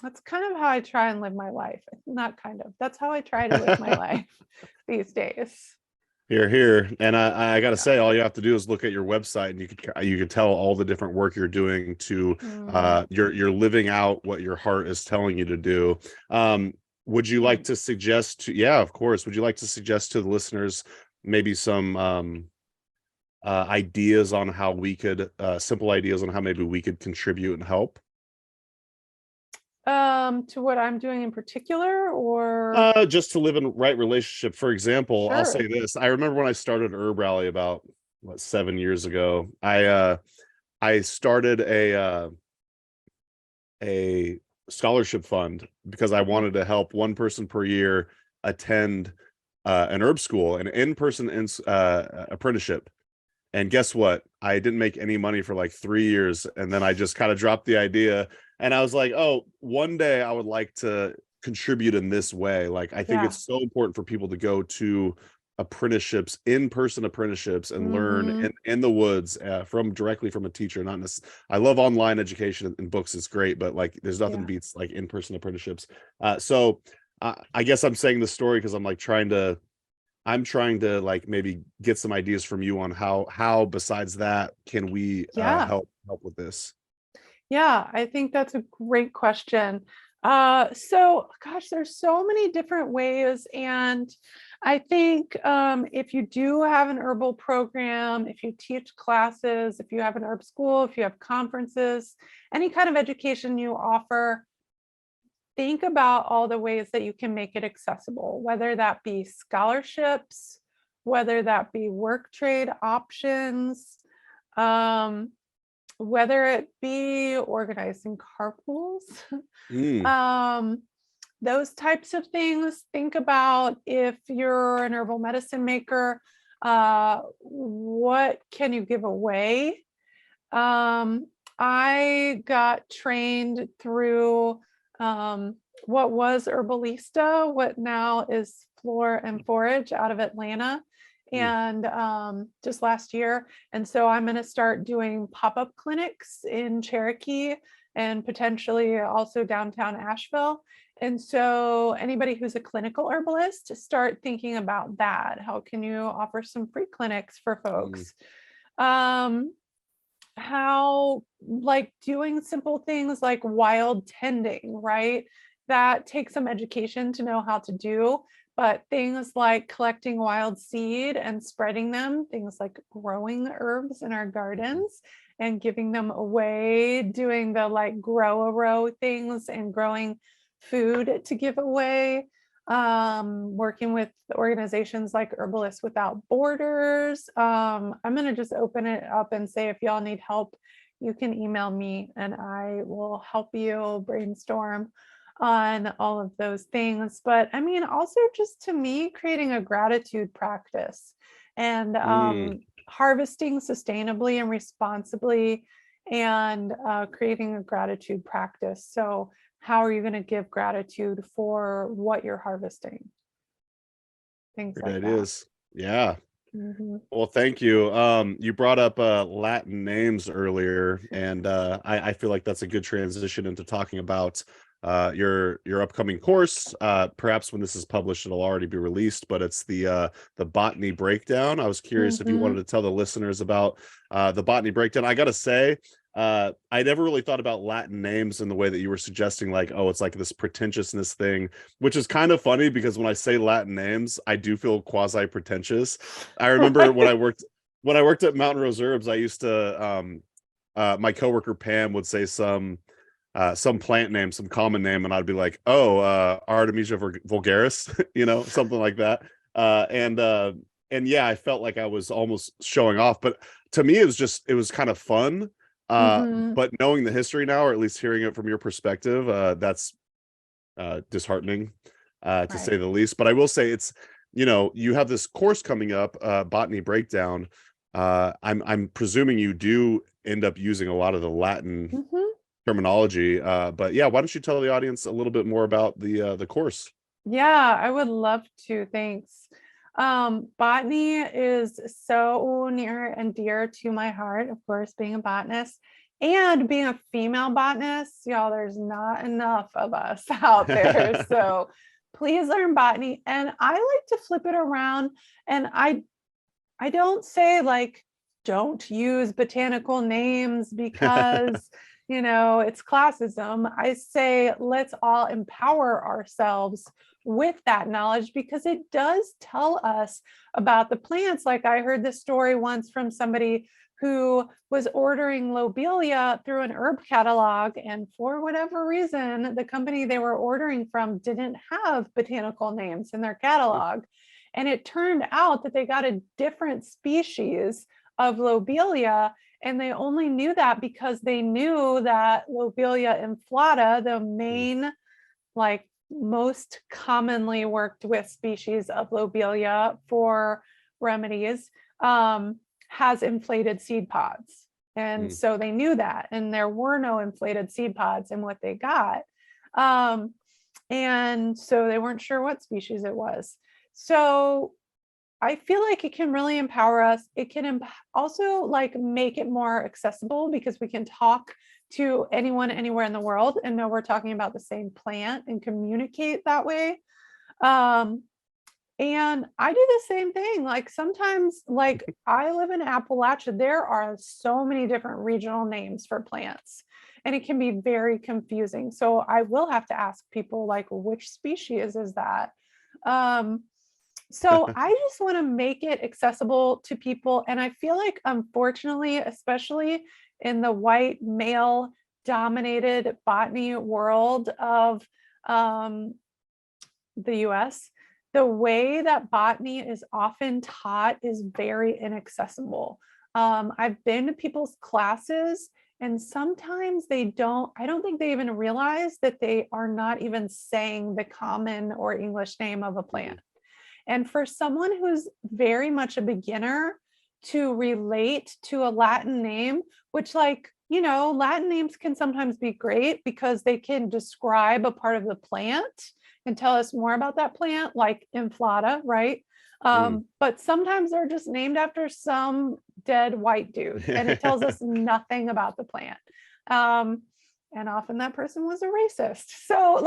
S2: that's kind of how I try and live my life. Not kind of, that's how I try to live my life these days.
S1: Here. And I got to say, all you have to do is look at your website, and you can tell all the different work you're doing to you're living out what your heart is telling you to do. Would you like to suggest to, yeah, of course. Would you like to suggest to the listeners maybe some ideas on how we could, simple ideas on how maybe we could contribute and help?
S2: To what I'm doing in particular, or
S1: just to live in right relationship. For example, I'll say
S2: Sure.
S1: this. I remember when I started Herb Rally about 7 years ago. I started a scholarship fund because I wanted to help one person per year attend an herb school, an in-person apprenticeship. And guess what? I didn't make any money for like 3 years, and then I just kind of dropped the idea. And I was like, oh, one day I would like to contribute in this way. Like, I think it's so important for people to go to apprenticeships, in-person apprenticeships, and learn in the woods directly from a teacher. Not necessarily, I love online education and books, it's great, but like there's nothing beats like in-person apprenticeships. So I guess I'm saying this story because I'm trying to like maybe get some ideas from you on how besides that can we help with this.
S2: Yeah, I think that's a great question. So gosh, there's so many different ways. And I think if you do have an herbal program, if you teach classes, if you have an herb school, if you have conferences, any kind of education you offer, think about all the ways that you can make it accessible, whether that be scholarships, whether that be work trade options, whether it be organizing carpools, those types of things. Think about, if you're an herbal medicine maker, what can you give away? I got trained through what was Herbalista, what now is Floor and Forage out of Atlanta, and just last year. And so I'm going to start doing pop-up clinics in Cherokee and potentially also downtown Asheville. And so anybody who's a clinical herbalist, start thinking about that. How can you offer some free clinics for folks? How, like, doing simple things like wild tending, right? That takes some education to know how to do, but things like collecting wild seed and spreading them, things like growing herbs in our gardens and giving them away, doing the like grow a row things and growing food to give away, working with organizations like Herbalists Without Borders. I'm going to just open it up and say, if y'all need help you can email me and I will help you brainstorm on all of those things. But I mean, also just to me, creating a gratitude practice and harvesting sustainably and responsibly, and creating a gratitude practice. So how are you going to give gratitude for what you're harvesting? Things like
S1: It
S2: that.
S1: is. Yeah.
S2: Mhm.
S1: Well, thank you. You brought up Latin names earlier, and I feel like that's a good transition into talking about your upcoming course. Perhaps when this is published, it'll already be released, but it's the Botany Breakdown. I was curious if you wanted to tell the listeners about the Botany Breakdown. I gotta say, I never really thought about Latin names in the way that you were suggesting, like, oh, it's like this pretentiousness thing, which is kind of funny because when I say Latin names, I do feel quasi pretentious. I remember when I worked at Mountain Rose Herbs, I used to my coworker Pam would say some plant name, some common name, and I'd be like, oh, Artemisia vulgaris, something like that. And yeah, I felt like I was almost showing off, but to me, it was kind of fun. But knowing the history now, or at least hearing it from your perspective, that's disheartening, to say the least. But I will say it's, you have this course coming up, Botany Breakdown. I'm presuming you do end up using a lot of the Latin terminology. But yeah, why don't you tell the audience a little bit more about the course?
S2: Yeah, I would love to. Thanks. Botany is so near and dear to my heart, of course, being a botanist and being a female botanist. Y'all, there's not enough of us out there. So please learn botany. And I like to flip it around. And I don't say like, don't use botanical names because, it's classism. I say, let's all empower ourselves with that knowledge because it does tell us about the plants. Like I heard this story once from somebody who was ordering lobelia through an herb catalog, and for whatever reason, the company they were ordering from didn't have botanical names in their catalog. And it turned out that they got a different species of lobelia, and they only knew that because they knew that lobelia inflata, the main, like most commonly worked with species of lobelia for remedies, has inflated seed pods. And so they knew that, and there were no inflated seed pods in what they got. And so they weren't sure what species it was. So I feel like it can really empower us. It can also like make it more accessible because we can talk to anyone anywhere in the world and know we're talking about the same plant and communicate that way. And I do the same thing. Like sometimes, like I live in Appalachia, there are so many different regional names for plants, and it can be very confusing. So I will have to ask people like, which species is that? So I just want to make it accessible to people. And I feel like, unfortunately, especially in the white male dominated botany world of the US, the way that botany is often taught is very inaccessible. I've been to people's classes, and sometimes I don't think they even realize that they are not even saying the common or English name of a plant. And for someone who's very much a beginner to relate to a Latin name, which Latin names can sometimes be great because they can describe a part of the plant and tell us more about that plant, like inflata, right? But sometimes they're just named after some dead white dude, and it tells us nothing about the plant. And often that person was a racist. So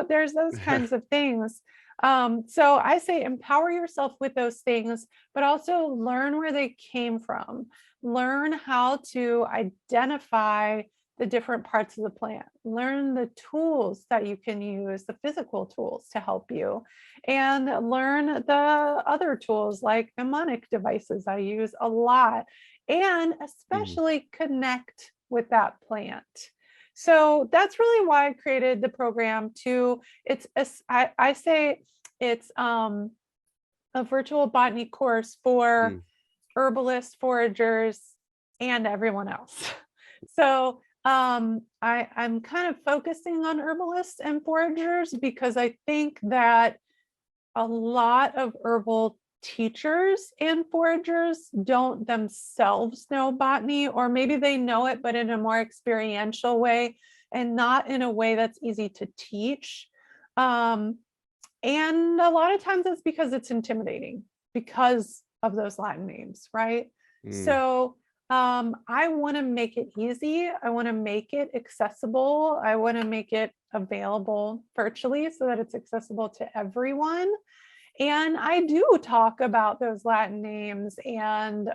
S2: there's those kinds of things. So I say empower yourself with those things, but also learn where they came from. Learn how to identify the different parts of the plant. Learn the tools that you can use, the physical tools to help you, and learn the other tools like mnemonic devices I use a lot, and especially connect with that plant. So that's really why I created the program too. I say it's a virtual botany course for herbalists, foragers, and everyone else. So I'm kind of focusing on herbalists and foragers because I think that a lot of herbal teachers and foragers don't themselves know botany, or maybe they know it, but in a more experiential way and not in a way that's easy to teach. And a lot of times it's because it's intimidating because of those Latin names, right? So I want to make it easy. I want to make it accessible. I want to make it available virtually so that it's accessible to everyone. And I do talk about those Latin names and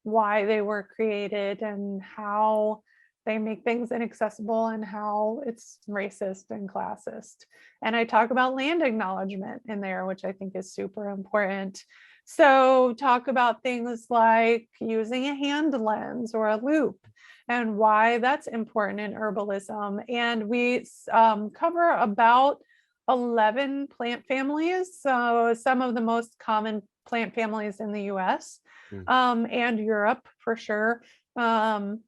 S2: why they were created and how they make things inaccessible and how it's racist and classist. And I talk about land acknowledgement in there, which I think is super important. So talk about things like using a hand lens or a loop and why that's important in herbalism. And we cover about 11 plant families. So some of the most common plant families in the US and Europe for sure, and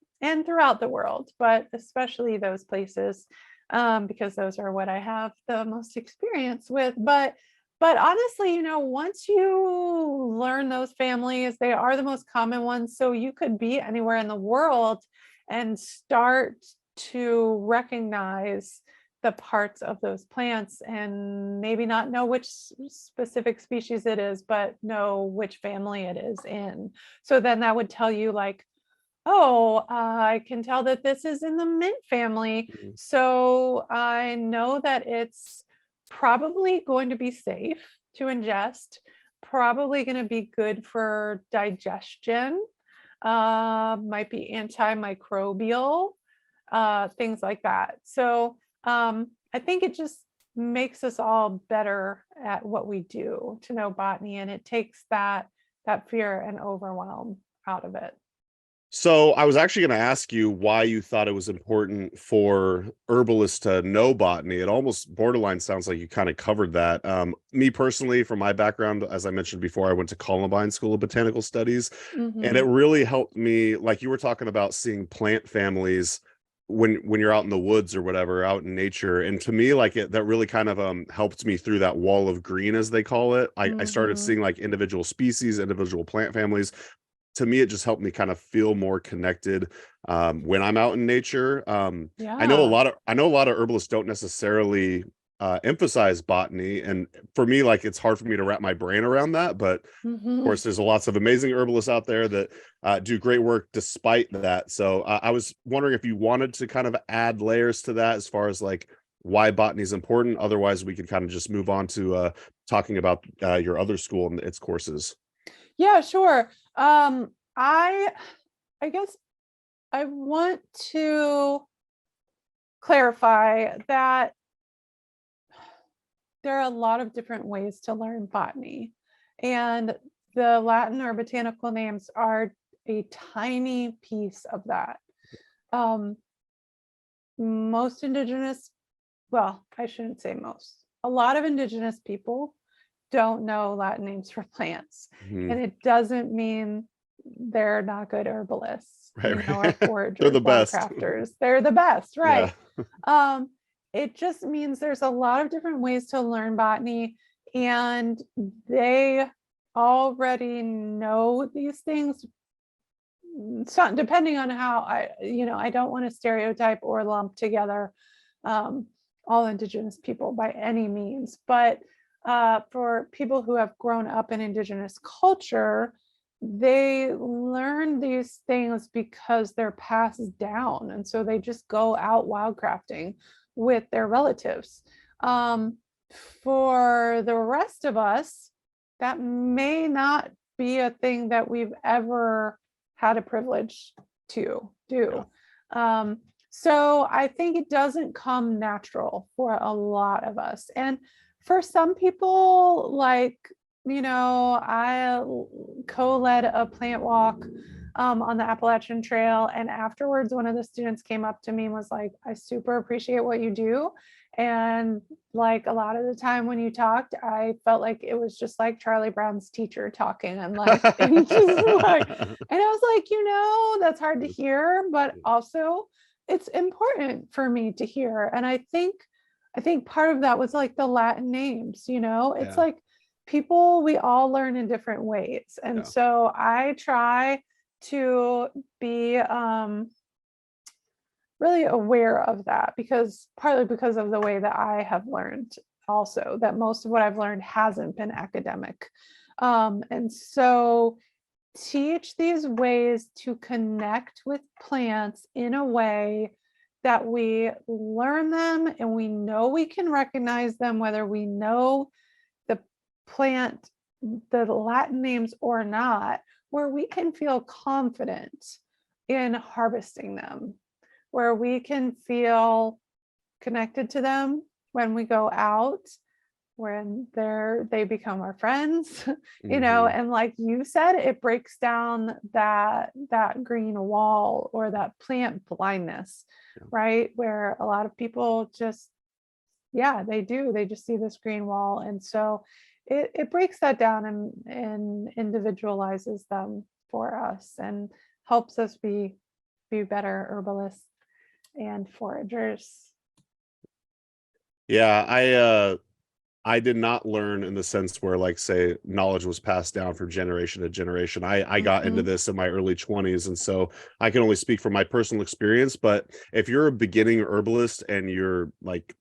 S2: throughout the world, but especially those places because those are what I have the most experience with. But honestly, once you learn those families, they are the most common ones. So you could be anywhere in the world and start to recognize the parts of those plants and maybe not know which specific species it is, but know which family it is in. So then that would tell you like, oh, I can tell that this is in the mint family. So I know that it's probably going to be safe to ingest, probably going to be good for digestion, might be antimicrobial, things like that. So I think it just makes us all better at what we do to know botany, and it takes that fear and overwhelm out of it.
S1: So I was actually going to ask you why you thought it was important for herbalists to know botany. It almost borderline sounds like you kind of covered that. Me personally, from my background, as I mentioned before, I went to Columbine School of Botanical Studies, and it really helped me, like you were talking about seeing plant families when you're out in the woods or whatever, out in nature. And to me, like that really kind of helped me through that wall of green, as they call it. I started seeing like individual species, individual plant families. To me, it just helped me kind of feel more connected when I'm out in nature. I know a lot of herbalists don't necessarily emphasize botany, and for me, like it's hard for me to wrap my brain around that. But of course, there's lots of amazing herbalists out there that do great work despite that. So I was wondering if you wanted to kind of add layers to that as far as like why botany is important. Otherwise, we could kind of just move on to talking about your other school and its courses.
S2: Yeah, sure. I guess I want to clarify that there are a lot of different ways to learn botany, and the Latin or botanical names are a tiny piece of that. Most indigenous, well, I shouldn't say most, a lot of indigenous people don't know Latin names for plants. And it doesn't mean they're not good herbalists,
S1: right.
S2: Or foragers,
S1: They're the best.
S2: crafters. They're the best, right?
S1: Yeah.
S2: It just means there's a lot of different ways to learn botany, and they already know these things. So depending on how I don't want to stereotype or lump together all indigenous people by any means, but for people who have grown up in indigenous culture, they learn these things because they're passed down. And so they just go out wildcrafting with their relatives. For the rest of us, that may not be a thing that we've ever had a privilege to do. So I think it doesn't come natural for a lot of us. And for some people, like, I co-led a plant walk on the Appalachian Trail. And afterwards, one of the students came up to me and was like, I super appreciate what you do. And like a lot of the time when you talked, I felt like it was just like Charlie Brown's teacher talking, and like, and just like, and I was like, that's hard to hear, but also it's important for me to hear. And I think part of that was like the Latin names, it's like people, we all learn in different ways. And so I try to be really aware of that, partly because of the way that I have learned also, that most of what I've learned hasn't been academic. And so teach these ways to connect with plants in a way that we learn them and we know we can recognize them, whether we know the plant, the Latin names or not, where we can feel confident in harvesting them, where we can feel connected to them when we go out, when they become our friends, and like you said, it breaks down that green wall or that plant blindness, right? Where a lot of people just, they just see this green wall. And so it breaks that down and individualizes them for us and helps us be better herbalists and foragers.
S1: I did not learn in the sense where, like, say, knowledge was passed down from generation to generation. I got into this in my early 20s, and so I can only speak from my personal experience. But if you're a beginning herbalist and you're like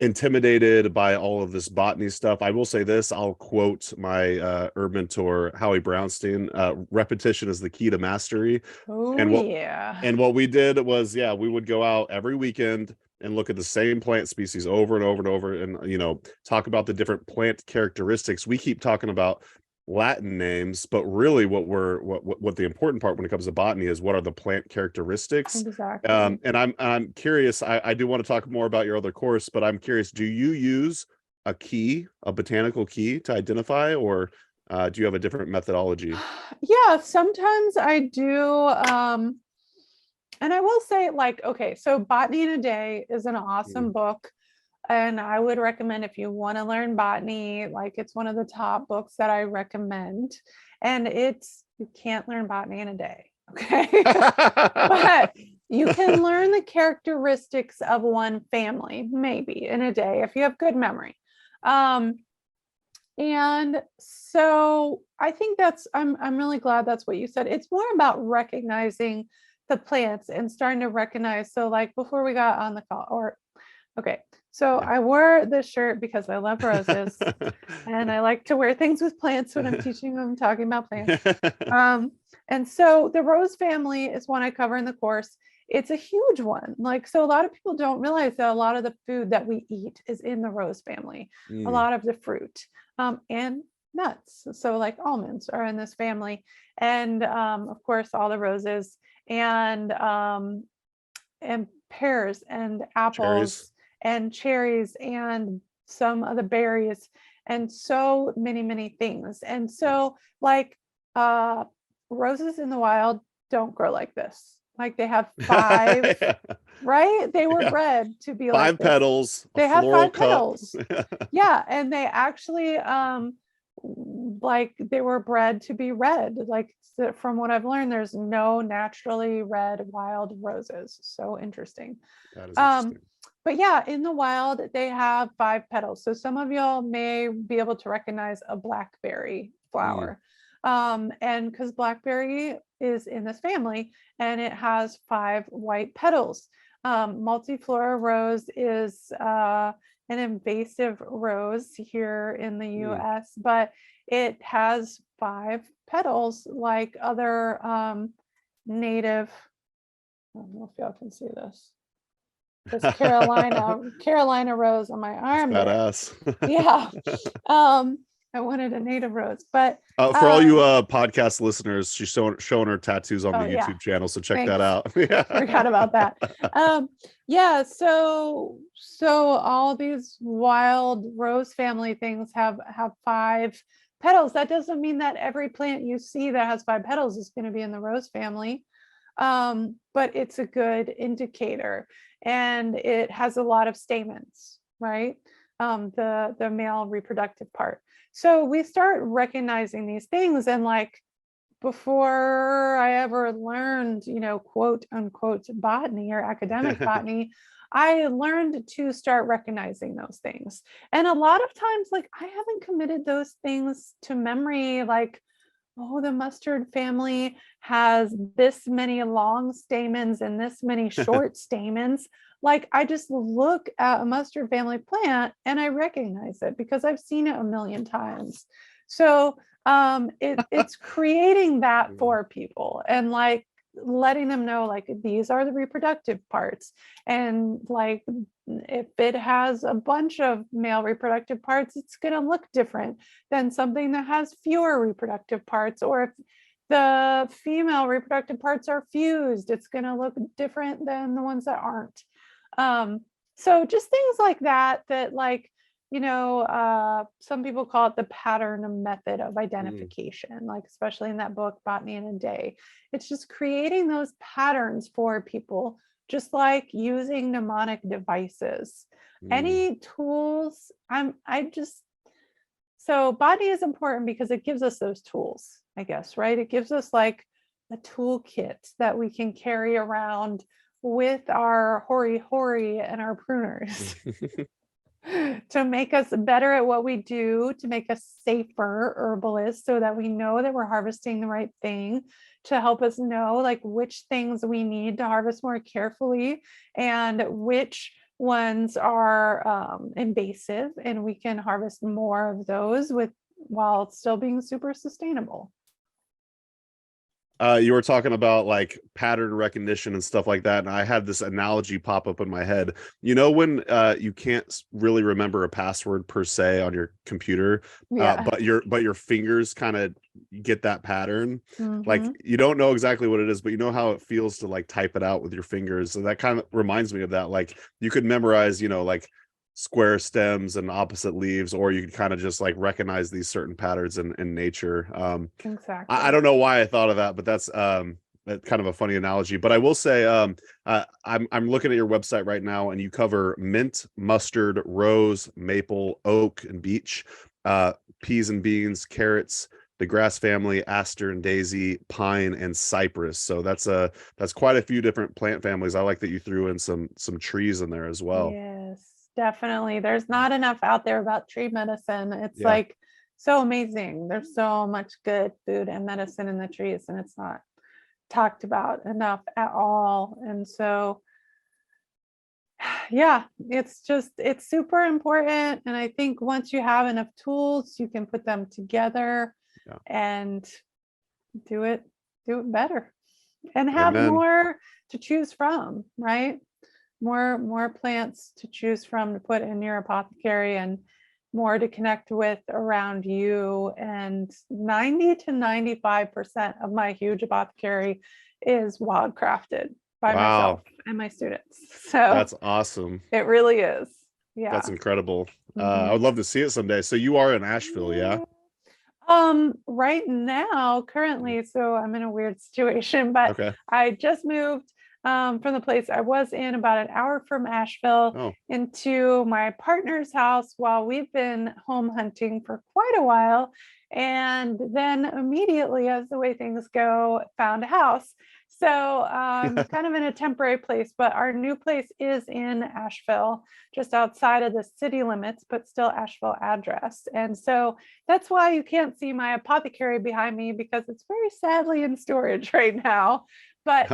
S1: intimidated by all of this botany stuff, I will say this. I'll quote my herb mentor, Howie Brownstein, repetition is the key to mastery. And what we did was, we would go out every weekend and look at the same plant species over and over and over, and talk about the different plant characteristics. We keep talking about Latin names, but really what the important part when it comes to botany is, what are the plant characteristics?
S2: Exactly.
S1: And I'm curious, I do want to talk more about your other course, but I'm curious, do you use a botanical key to identify, or do you have a different methodology?
S2: Yeah, sometimes I do. And I will say, like, okay, so Botany in a Day is an awesome book. And I would recommend, if you want to learn botany, like, it's one of the top books that I recommend. And you can't learn botany in a day. Okay. But you can learn the characteristics of one family, maybe in a day, if you have good memory. And so I think I'm really glad that's what you said. It's more about recognizing the plants and starting to recognize. So like before we got on the call, I wore this shirt because I love roses and I like to wear things with plants when I'm teaching them, talking about plants. And so the rose family is one I cover in the course. It's a huge one. So a lot of people don't realize that a lot of the food that we eat is in the rose family, a lot of the fruit, and nuts. So like almonds are in this family. And of course, all the roses and pears and apples and cherries and some of the berries and so many things. And so roses in the wild don't grow like this. Like they have 5, right? They were bred to be like
S1: 5 petals.
S2: They have 5 petals.
S1: Yeah,
S2: and they actually they were bred to be red. From what I've learned, there's no naturally red wild roses. So interesting.
S1: That is interesting.
S2: But yeah, in the wild, they have 5 petals. So some of y'all may be able to recognize a blackberry flower. And because blackberry is in this family and it has 5 white petals. Multiflora rose is an invasive rose here in the US, but it has 5 petals like other native, I don't know if y'all can see this. This Carolina rose on my arm.
S1: That's badass.
S2: Yeah. I wanted a native rose, but
S1: for all you podcast listeners, she's showing her tattoos on the YouTube channel, so check that out.
S2: Forgot about that. So all these wild rose family things have 5 petals. That doesn't mean that every plant you see that has 5 petals is going to be in the rose family. but it's a good indicator, and it has a lot of stamens, right? The male reproductive part. So we start recognizing these things, and like before I ever learned, quote unquote botany or academic botany, I learned to start recognizing those things. And a lot of times, like, I haven't committed those things to memory, like, oh, the mustard family has this many long stamens and this many short stamens. Like, I just look at a mustard family plant and I recognize it because I've seen it a million times. So it's creating that for people, and like letting them know, like, these are the reproductive parts, and like if it has a bunch of male reproductive parts, it's going to look different than something that has fewer reproductive parts. Or if the female reproductive parts are fused, it's going to look different than the ones that aren't. So just things like that, like, some people call it the pattern method of identification, like especially in that book, Botany in a Day. It's just creating those patterns for people, just like using mnemonic devices. Any tools, so botany is important because it gives us those tools, I guess, right? It gives us like a toolkit that we can carry around with our hori and our pruners. To make us better at what we do, to make us safer herbalists, so that we know that we're harvesting the right thing, to help us know like which things we need to harvest more carefully and which ones are invasive, and we can harvest more of those while still being super sustainable.
S1: You were talking about like pattern recognition and stuff like that, and I had this analogy pop up in my head. When you can't really remember a password per se on your computer, but your fingers kind of get that pattern. Like, you don't know exactly what it is, but you know how it feels to like type it out with your fingers. So that kind of reminds me of that. Like, you could memorize, like square stems and opposite leaves, or you could kind of just like recognize these certain patterns in nature.
S2: Exactly.
S1: I don't know why I thought of that, but that's kind of a funny analogy. But I will say, I'm looking at your website right now, and you cover mint, mustard, rose, maple, oak, and beech, peas and beans, carrots, the grass family, aster and daisy, pine, and cypress. So that's quite a few different plant families. I like that you threw in some trees in there as well.
S2: Yes, definitely. There's not enough out there about tree medicine. It's like so amazing. There's so much good food and medicine in the trees, and it's not talked about enough at all. And so, yeah, it's super important. And I think once you have enough tools, you can put them together and do it better, and have more to choose from, right? More plants to choose from to put in your apothecary, and more to connect with around you. And 90 to 95% of my huge apothecary is wildcrafted by myself and my students. So
S1: that's awesome.
S2: It really is. Yeah.
S1: That's incredible. I would love to see it someday. So you are in Asheville, yeah?
S2: Right now, currently, so I'm in a weird situation, but I just moved from the place I was in about an hour from Asheville into my partner's house, while we've been home hunting for quite a while. And then immediately, as the way things go, found a house. So I'm kind of in a temporary place, but our new place is in Asheville, just outside of the city limits, but still Asheville address. And so that's why you can't see my apothecary behind me, because it's very sadly in storage right now. But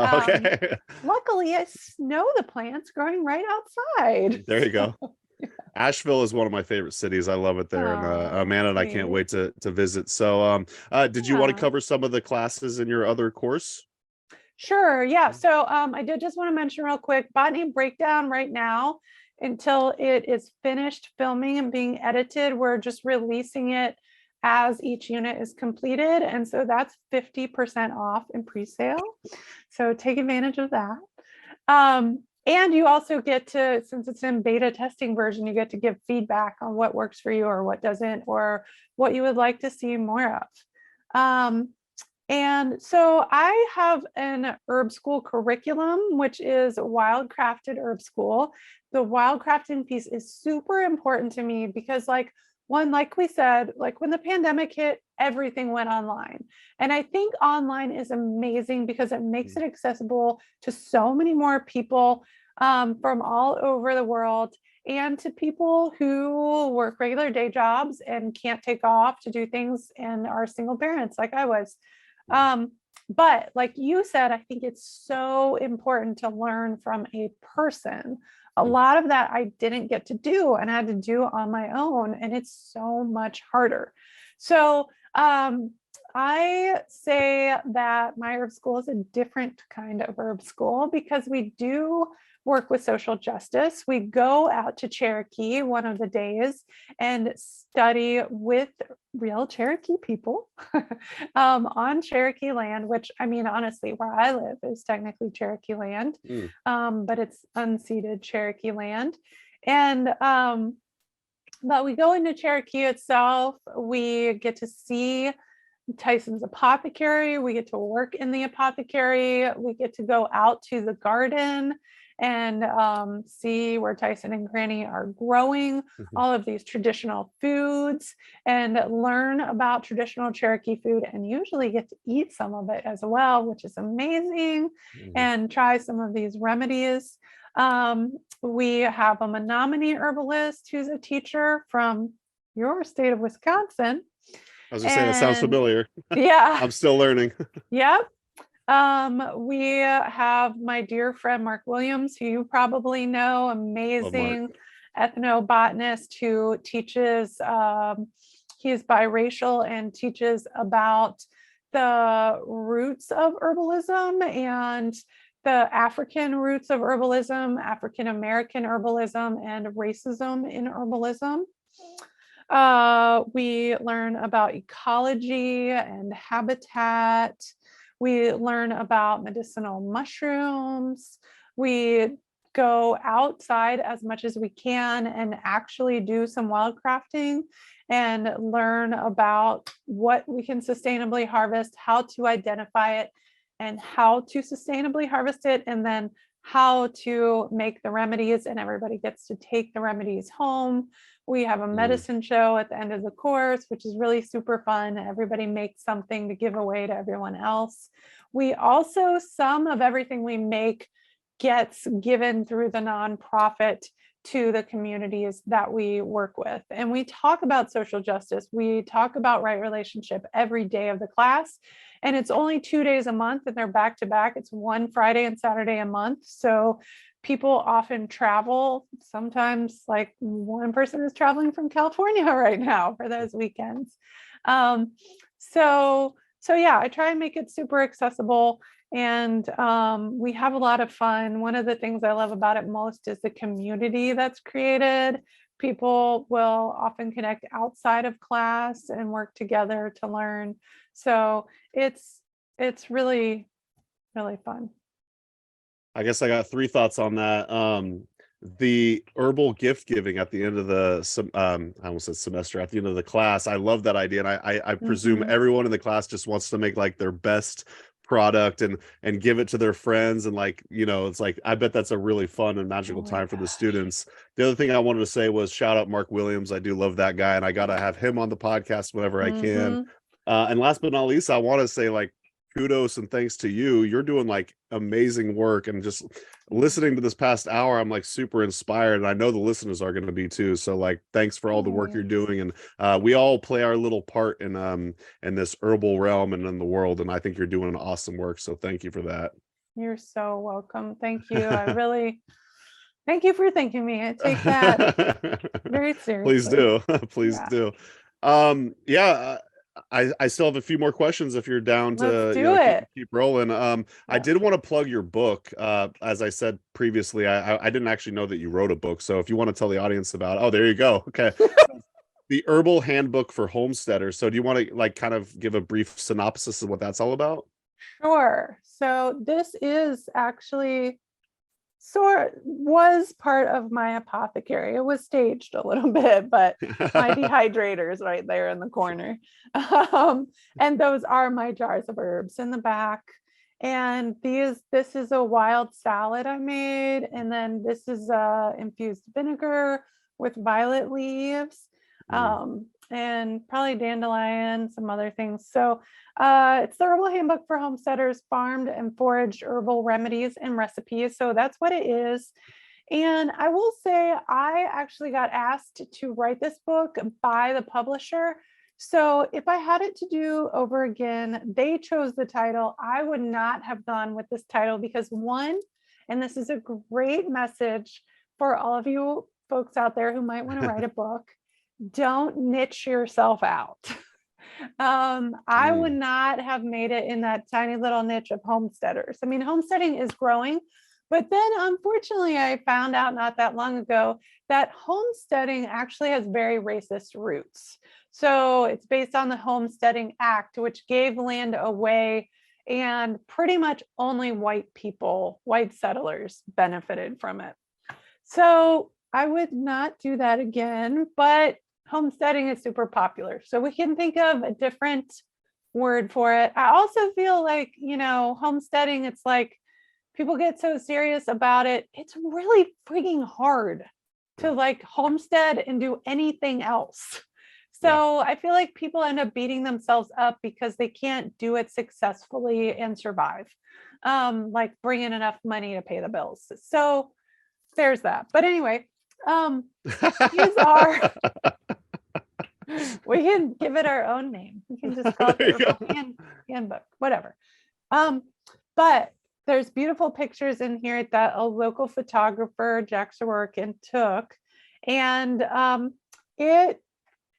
S2: luckily, I know the plants growing right outside.
S1: There you go. Asheville is one of my favorite cities. I love it there. And Amanda and I can't wait to visit. So did you want to cover some of the classes in your other course?
S2: Sure. Yeah. So I did just want to mention real quick, Botany Breakdown right now, until it is finished filming and being edited, we're just releasing it as each unit is completed. And so that's 50% off in pre-sale. So take advantage of that. And you also get to, since it's in beta testing version, you get to give feedback on what works for you or what doesn't, or what you would like to see more of. And so I have an herb school curriculum, which is wildcrafted herb school. The wildcrafting piece is super important to me because like we said, like when the pandemic hit, everything went online. And I think online is amazing because it makes it accessible to so many more people from all over the world, and to people who work regular day jobs and can't take off to do things and are single parents like I was. But like you said, I think it's so important to learn from a person. A lot of that I didn't get to do and I had to do on my own, and it's so much harder. So I say that my herb school is a different kind of herb school because we do work with social justice. We go out to Cherokee one of the days and study with real Cherokee people on Cherokee land, which I mean, honestly, where I live is technically Cherokee land, but it's unceded Cherokee land. And but we go into Cherokee itself, we get to see Tyson's apothecary, we get to work in the apothecary, we get to go out to the garden and see where Tyson and Granny are growing all of these traditional foods and learn about traditional Cherokee food, and usually get to eat some of it as well, which is amazing, and try some of these remedies. We have a Menominee herbalist who's a teacher from your state of Wisconsin.
S1: I was gonna say that sounds familiar.
S2: Yeah.
S1: I'm still learning.
S2: Yep. We have my dear friend Mark Williams, who you probably know, amazing ethnobotanist who teaches, he is biracial and teaches about the roots of herbalism and the African roots of herbalism, African American herbalism, and racism in herbalism. We learn about ecology and habitat. We learn about medicinal mushrooms. We go outside as much as we can and actually do some wildcrafting and learn about what we can sustainably harvest, how to identify it, and how to sustainably harvest it, and then how to make the remedies, and everybody gets to take the remedies home. We have a medicine show at the end of the course, which is really super fun. Everybody makes something to give away to everyone else. We also, some of everything we make gets given through the nonprofit to the communities that we work with. And we talk about social justice. We talk about right relationship every day of the class. And it's only 2 days a month, and they're back to back. It's one Friday and Saturday a month. So people often travel. Sometimes like one person is traveling from California right now for those weekends. So yeah, I try and make it super accessible, and we have a lot of fun. One of the things I love about it most is the community that's created. People will often connect outside of class and work together to learn. So it's really, really fun.
S1: I guess I got 3 thoughts on that. The herbal gift giving at the end of the I almost said semester, at the end of the class. I love that idea, and I presume everyone in the class just wants to make like their best product and give it to their friends, and like, you know, it's like, I bet that's a really fun and magical time for the students. The other thing I wanted to say was shout out Mark Williams. I do love that guy, and I gotta have him on the podcast whenever I can. And last but not least, I want to say like kudos and thanks to you. You're doing like amazing work, and just listening to this past hour, I'm like super inspired, and I know the listeners are going to be too. So like, thanks for all the work you're doing, and we all play our little part in this herbal realm and in the world, and I think you're doing awesome work. So thank you for that.
S2: You're so welcome. Thank you. I really thank you for thanking me. I take that very seriously.
S1: Please do. Please do. I still have a few more questions if you're down to keep rolling. I did want to plug your book. As I said previously, I didn't actually know that you wrote a book. So if you want to tell the audience about, oh, there you go. Okay. The Herbal Handbook for Homesteaders. So do you want to like kind of give a brief synopsis of what that's all about?
S2: Sure. So this is actually was part of my apothecary. It was staged a little bit, but my dehydrator is right there in the corner. And those are my jars of herbs in the back. And this is a wild salad I made. And then this is infused vinegar with violet leaves, and probably dandelion, some other things. So it's the Herbal Handbook for Homesteaders, Farmed and Foraged Herbal Remedies and Recipes. So that's what it is. And I will say, I actually got asked to write this book by the publisher. So if I had it to do over again, they chose the title. I would not have gone with this title because one, and this is a great message for all of you folks out there who might want to write a book, don't niche yourself out. I would not have made it in that tiny little niche of homesteaders. I mean, homesteading is growing, but then unfortunately, I found out not that long ago that homesteading actually has very racist roots. So it's based on the Homesteading Act, which gave land away, and pretty much only white people, white settlers, benefited from it. So I would not do that again, but homesteading is super popular. So we can think of a different word for it. I also feel like, homesteading, it's like people get so serious about it. It's really freaking hard to like homestead and do anything else. So I feel like people end up beating themselves up because they can't do it successfully and survive, like bring in enough money to pay the bills. So there's that. But anyway, these are, we can give it our own name. We can just call it the Herbal Handbook, whatever. But there's beautiful pictures in here that a local photographer, Jack Sorokin, took. And it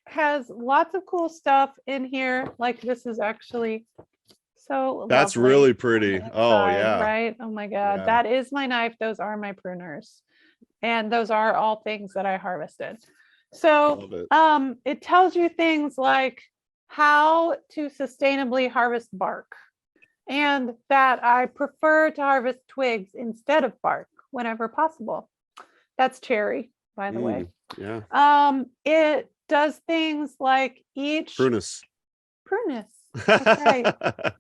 S2: has lots of cool stuff in here. Like this is actually so
S1: that's
S2: lovely.
S1: really pretty. Oh yeah.
S2: Right. Oh my God. Yeah. That is my knife. Those are my pruners. And those are all things that I harvested. So it tells you things like how to sustainably harvest bark, and that I prefer to harvest twigs instead of bark whenever possible. That's cherry, by the way.
S1: Yeah.
S2: It does things like each
S1: prunus.
S2: That's right.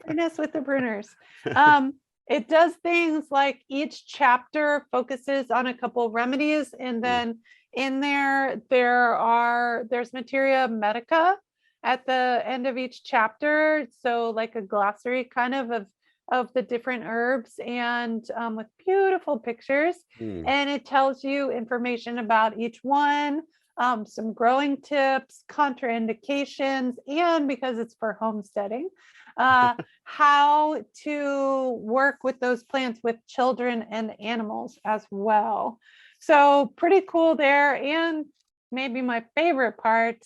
S2: Prunus with the pruners. It does things like each chapter focuses on a couple of remedies, and then in there's materia medica at the end of each chapter. So like a glossary kind of the different herbs, and with beautiful pictures. And it tells you information about each one, some growing tips, contraindications, and because it's for homesteading, how to work with those plants with children and animals as well. So pretty cool there. And maybe my favorite part,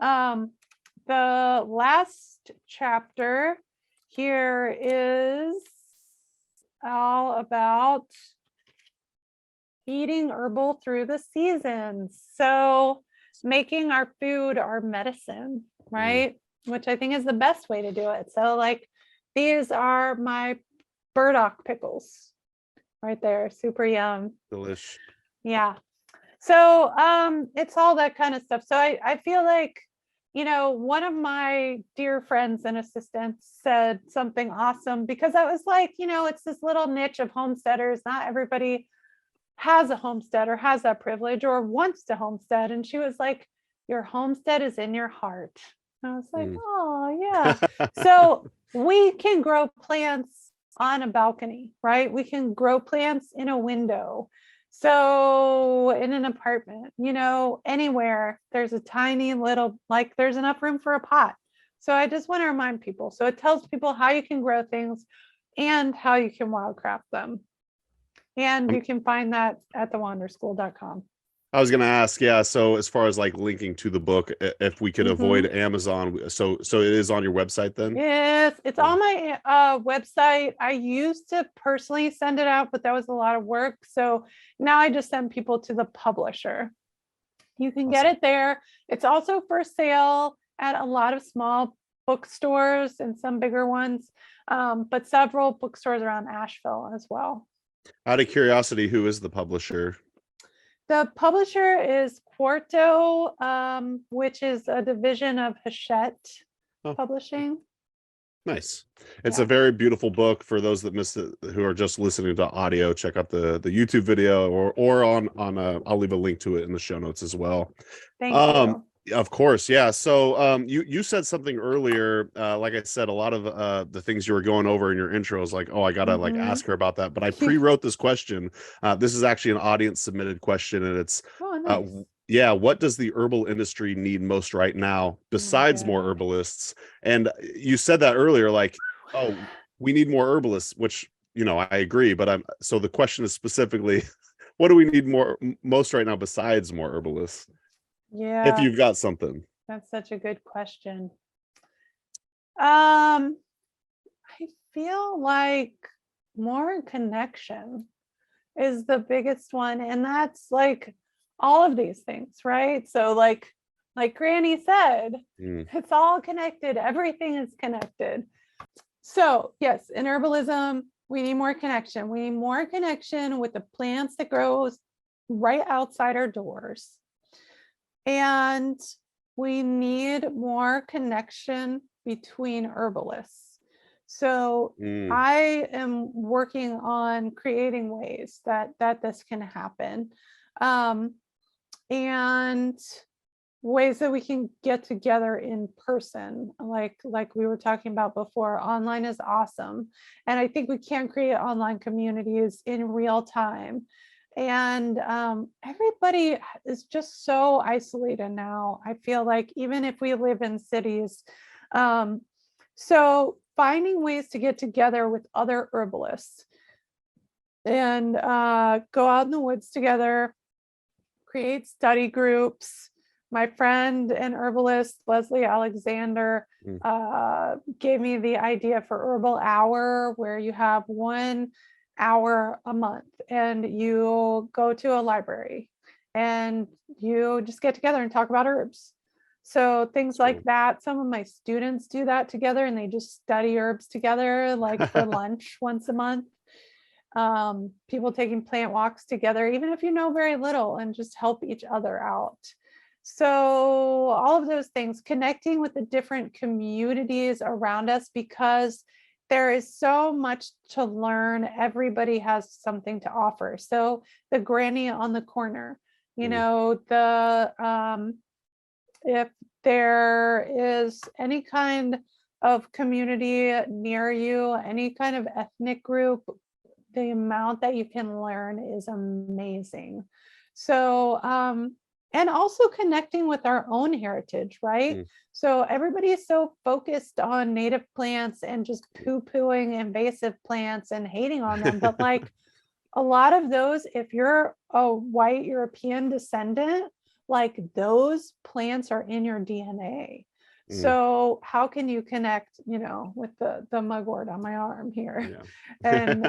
S2: the last chapter here is all about eating herbal through the seasons. So making our food our medicine, right? Which I think is the best way to do it. So like these are my burdock pickles right there. Super yum.
S1: Delish.
S2: Yeah. So it's all that kind of stuff. So I feel like, one of my dear friends and assistants said something awesome, because I was like, it's this little niche of homesteaders. Not everybody has a homestead or has that privilege or wants to homestead. And she was like, your homestead is in your heart. I was like, oh yeah. So we can grow plants on a balcony, right? We can grow plants in a window. So in an apartment, anywhere there's a tiny little, like there's enough room for a pot. So I just want to remind people. So it tells people how you can grow things and how you can wildcraft them. And you can find that at thewanderschool.com.
S1: I was going to ask, so as far as like linking to the book, if we could avoid Amazon, so it is on your website then?
S2: Yes, it's on my website. I used to personally send it out, but that was a lot of work. So now I just send people to the publisher. You can get it there. It's also for sale at a lot of small bookstores and some bigger ones, but several bookstores around Asheville as well.
S1: Out of curiosity, who is the publisher?
S2: The publisher is Quarto, which is a division of Hachette
S1: Oh.
S2: Publishing.
S1: Nice. It's
S2: Yeah.
S1: a very beautiful book. For those that missed it, who are just listening to audio, check out the YouTube video or on I'll leave a link to it in the show notes as well.
S2: Thank you.
S1: Of course, yeah. So you said something earlier, like I said, a lot of the things you were going over in your intro is like, oh, I gotta like ask her about that. But I pre-wrote this question. This is actually an audience submitted question, and it's
S2: nice.
S1: yeah, what does the herbal industry need most right now besides more herbalists? And you said that earlier, like, oh, we need more herbalists, which, you know, I agree, but so the question is specifically, what do we need most right now besides more herbalists?
S2: Yeah.
S1: If you've got something.
S2: That's such a good question. I feel like more connection is the biggest one. And that's like all of these things, right? So like Granny said, it's all connected. Everything is connected. So yes, in herbalism, we need more connection. We need more connection with the plants that grows right outside our doors. And we need more connection between herbalists. So I am working on creating ways that this can happen, and ways that we can get together in person, like we were talking about before. Online is awesome, and I think we can create online communities in real time. And everybody is just so isolated now. I feel like even if we live in cities, so finding ways to get together with other herbalists and go out in the woods together, create study groups. My friend and herbalist Leslie Alexander gave me the idea for Herbal Hour, where you have 1 hour a month and you go to a library and you just get together and talk about herbs. So things like that. Some of my students do that together, and they just study herbs together, like for lunch once a month. People taking plant walks together, even if you know very little, and just help each other out. So all of those things, connecting with the different communities around us, because there is so much to learn. Everybody has something to offer. So the granny on the corner, you know, if there is any kind of community near you, any kind of ethnic group, the amount that you can learn is amazing. So, and also connecting with our own heritage, right? So everybody is so focused on native plants and just poo-pooing invasive plants and hating on them. But like a lot of those, if you're a white European descendant, like those plants are in your DNA. So how can you connect, you know, with the mugwort on my arm here? And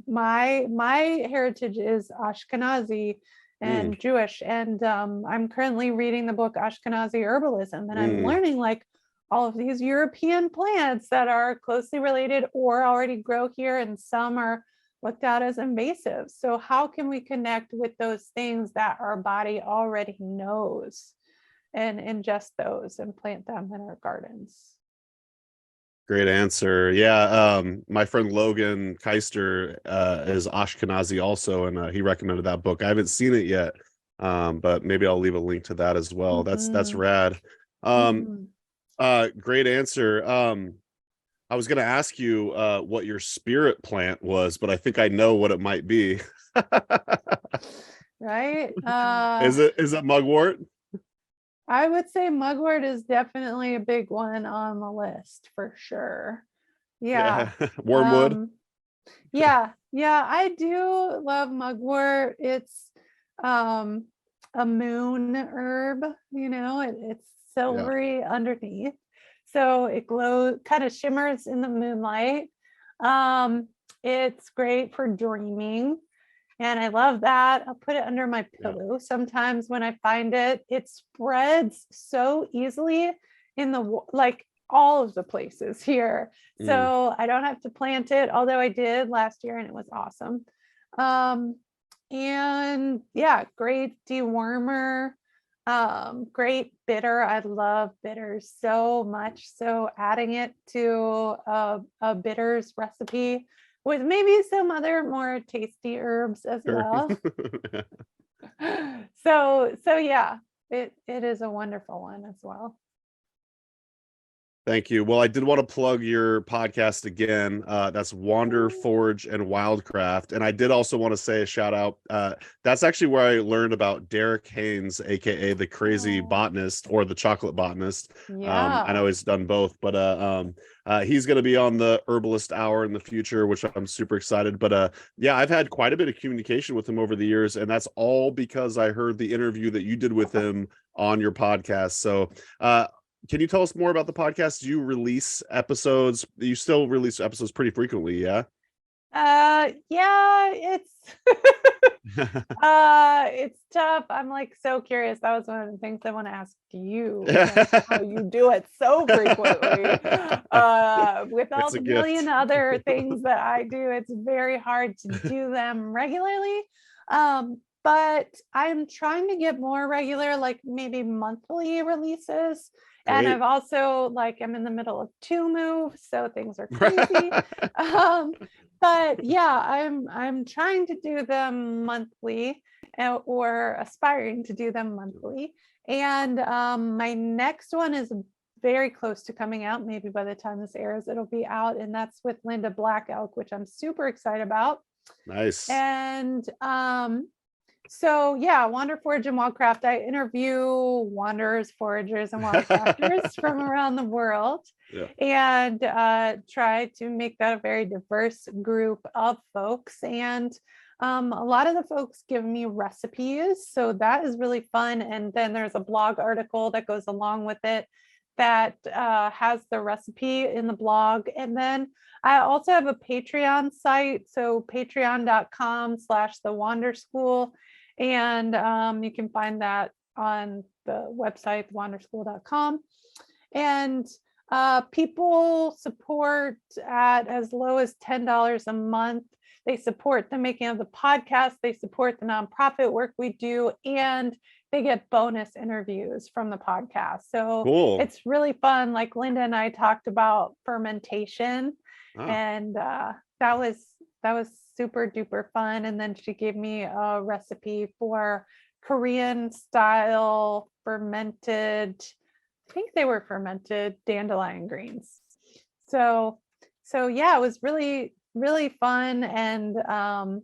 S2: my heritage is Ashkenazi and Jewish. And I'm currently reading the book Ashkenazi Herbalism, and I'm learning like all of these European plants that are closely related or already grow here, and some are looked at as invasive. So how can we connect with those things that our body already knows and ingest those and plant them in our gardens?
S1: Great answer. Yeah. My friend Logan Keister is Ashkenazi also, and he recommended that book. I haven't seen it yet, but maybe I'll leave a link to that as well. That's rad. Great answer. I was going to ask you what your spirit plant was, but I think I know what it might be.
S2: Right?
S1: Is it mugwort?
S2: I would say mugwort is definitely a big one on the list for sure. Yeah.
S1: Wormwood.
S2: Yeah, I do love mugwort. It's a moon herb, you know, it's silvery underneath. So it glows, kind of shimmers in the moonlight. It's great for dreaming. And I love that. I'll put it under my pillow. Sometimes when I find it, it spreads so easily in the, like all of the places here. So I don't have to plant it, although I did last year and it was awesome. And yeah, great dewormer, great bitter. I love bitters so much. So adding it to a bitters recipe with maybe some other more tasty herbs as
S1: Sure.
S2: well. So yeah, it is a wonderful one as well.
S1: Thank you. Well, I did want to plug your podcast again. That's Wander, Forage, and Wildcraft. And I did also want to say a shout out. That's actually where I learned about Derek Haynes, aka the crazy botanist or the chocolate botanist.
S2: Yeah.
S1: I know he's done both, but he's going to be on the Herbalist Hour in the future, which I'm super excited. But yeah, I've had quite a bit of communication with him over the years, and that's all because I heard the interview that you did with him on your podcast. So can you tell us more about the podcast? Do you release episodes? You still release episodes pretty frequently, yeah?
S2: Yeah, it's it's tough. I'm like so curious. That was one of the things I want to ask you, how you do it so frequently. With all the million other things that I do, it's very hard to do them regularly. But I'm trying to get more regular, like maybe monthly releases. And I've also I'm in the middle of 2 moves, so things are crazy. But yeah, I'm trying to do them monthly, or aspiring to do them monthly. And my next one is very close to coming out. Maybe by the time this airs, it'll be out, and that's with Linda Black Elk, which I'm super excited about.
S1: Nice.
S2: And so yeah, Wander, Forage, and Wildcraft. I interview wanderers, foragers, and wildcrafters from around the world, and try to make that a very diverse group of folks. And a lot of the folks give me recipes, so that is really fun. And then there's a blog article that goes along with it that has the recipe in the blog. And then I also have a Patreon site, so patreon.com/thewanderschool. And you can find that on the website, thewanderschool.com. And people support at as low as $10 a month. They support the making of the podcast. They support the nonprofit work we do, and they get bonus interviews from the podcast. So cool. It's really fun. Like Linda and I talked about fermentation, and that was super duper fun. And then she gave me a recipe for Korean style fermented, I think they were fermented dandelion greens. So yeah, it was really, really fun. And trying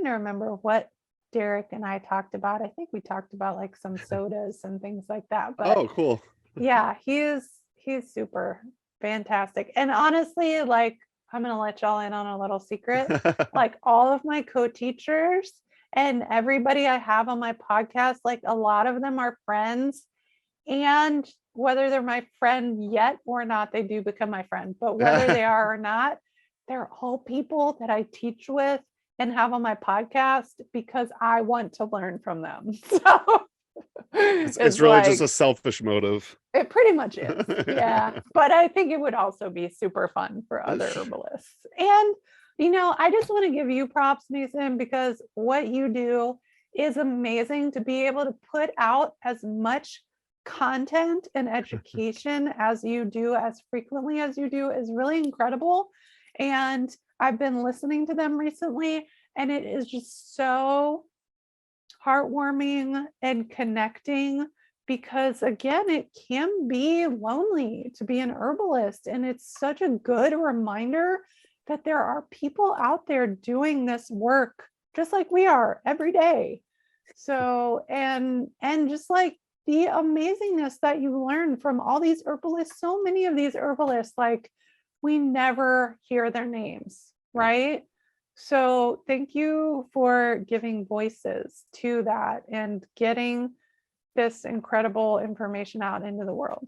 S2: to remember what Derek and I talked about. I think we talked about like some sodas and things like that. But
S1: cool.
S2: Yeah, he's super fantastic. And honestly, like, I'm going to let y'all in on a little secret. Like all of my co-teachers and everybody I have on my podcast, like a lot of them are friends. And whether they're my friend yet or not, they do become my friend. But whether they are or not, they're all people that I teach with and have on my podcast because I want to learn from them. So
S1: it's really like, just a selfish motive.
S2: It pretty much is. Yeah. But I think it would also be super fun for other herbalists. And, I just want to give you props, Mason, because what you do is amazing. To be able to put out as much content and education as you do, as frequently as you do, is really incredible. And I've been listening to them recently, and it is just so heartwarming and connecting, because again, it can be lonely to be an herbalist, and it's such a good reminder that there are people out there doing this work just like we are every day. So and just like the amazingness that you learn from all these herbalists, so many of these herbalists, like we never hear their names, right? So thank you for giving voices to that and getting this incredible information out into the world.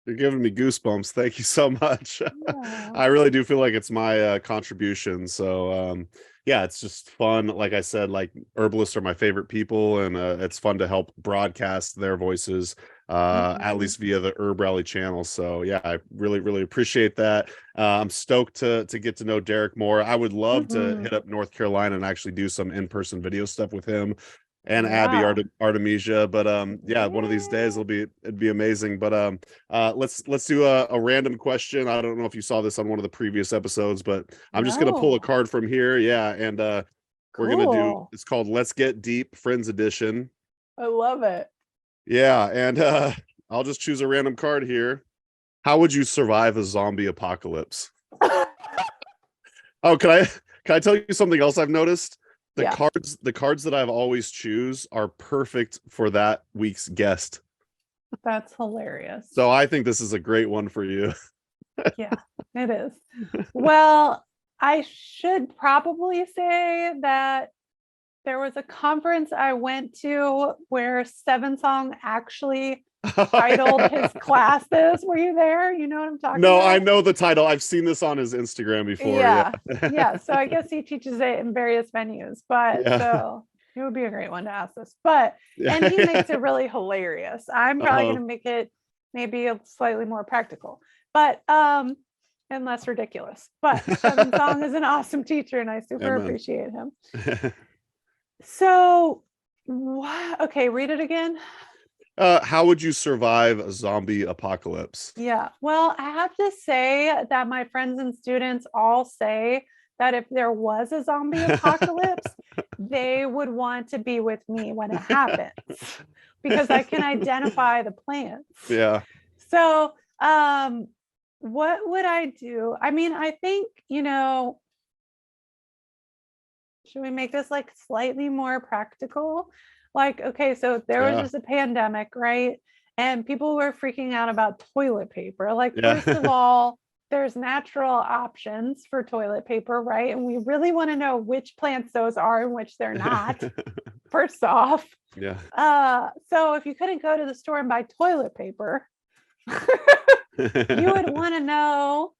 S1: You're giving me goosebumps. Thank you so much.
S2: Yeah.
S1: I really do feel like it's my contribution. So yeah, it's just fun. Like I said, like herbalists are my favorite people, and it's fun to help broadcast their voices at least via the Herb Rally channel. So yeah, I really, really appreciate that. I'm stoked to get to know Derek more. I would love to hit up North Carolina and actually do some in-person video stuff with him and Abby Artemisia. But yeah, one of these days it'd be amazing. But let's do a random question. I don't know if you saw this on one of the previous episodes, but I'm just gonna pull a card from here. Yeah, and we're gonna do, it's called Let's Get Deep Friends Edition.
S2: I love it.
S1: Yeah, and I'll just choose a random card here. How would you survive a zombie apocalypse? Oh, can I tell you something else I've noticed? The cards that I've always choose are perfect for that week's guest.
S2: That's hilarious.
S1: So I think this is a great one for you.
S2: Yeah, it is. Well, I should probably say that there was a conference I went to where Seven Song actually titled his classes. Were you there? You know what I'm talking about?
S1: No, I know the title. I've seen this on his Instagram before.
S2: Yeah. So I guess he teaches it in various venues, but so it would be a great one to ask this. But and he makes it really hilarious. I'm probably gonna make it maybe slightly more practical, but and less ridiculous. But Seven Song is an awesome teacher, and I super appreciate him. So, okay, read it again.
S1: How would you survive a zombie apocalypse?
S2: Yeah, well, I have to say that my friends and students all say that if there was a zombie apocalypse, they would want to be with me when it happens because I can identify the plants.
S1: Yeah.
S2: So, what would I do? I mean, I think, should we make this like slightly more practical? Like, okay, so there was just a pandemic, right? And people were freaking out about toilet paper. Like, first of all, there's natural options for toilet paper, right? And we really want to know which plants those are and which they're not, first off.
S1: Yeah.
S2: So if you couldn't go to the store and buy toilet paper, you would want to know,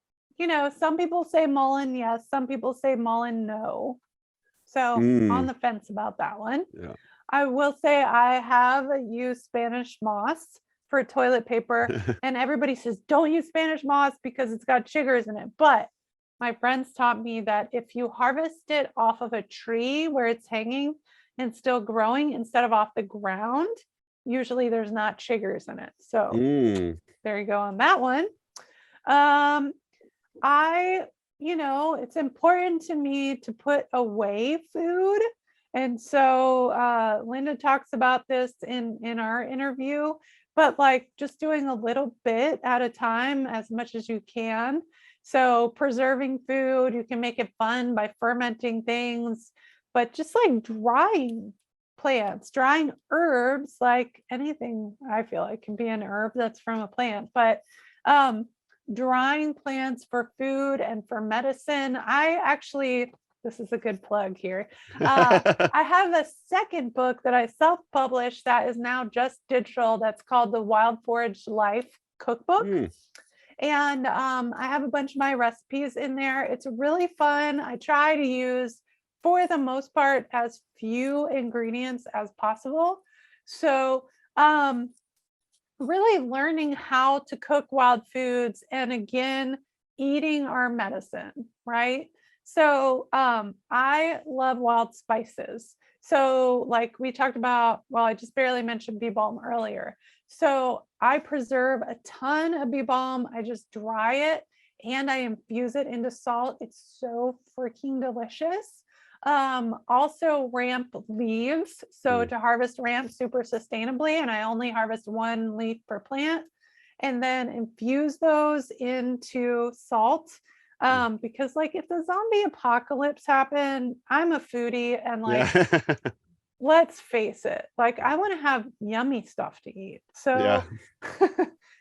S2: some people say mullein, yes. Some people say mullein, no. So on the fence about that one.
S1: Yeah.
S2: I will say I have used Spanish moss for toilet paper, and everybody says don't use Spanish moss because it's got sugars in it. But my friends taught me that if you harvest it off of a tree where it's hanging and still growing instead of off the ground, usually there's not sugars in it. So there you go on that one. It's important to me to put away food. And so Linda talks about this in our interview, but like just doing a little bit at a time as much as you can. So preserving food, you can make it fun by fermenting things, but just like drying plants, drying herbs, like anything I feel like can be an herb that's from a plant, but drying plants for food and for medicine. This is a good plug here. I have a second book that I self-published that is now just digital. That's called the Wild Forage Life Cookbook. And I have a bunch of my recipes in there. It's really fun. I try to use, for the most part, as few ingredients as possible. So really learning how to cook wild foods and again, eating our medicine, right? So I love wild spices. So like we talked about, I just barely mentioned bee balm earlier. So I preserve a ton of bee balm. I just dry it and I infuse it into salt. It's so freaking delicious. Also ramp leaves. So to harvest ramp super sustainably, and I only harvest one leaf per plant, and then infuse those into salt. Because like if the zombie apocalypse happened, I'm a foodie and like, let's face it, like I want to have yummy stuff to eat. So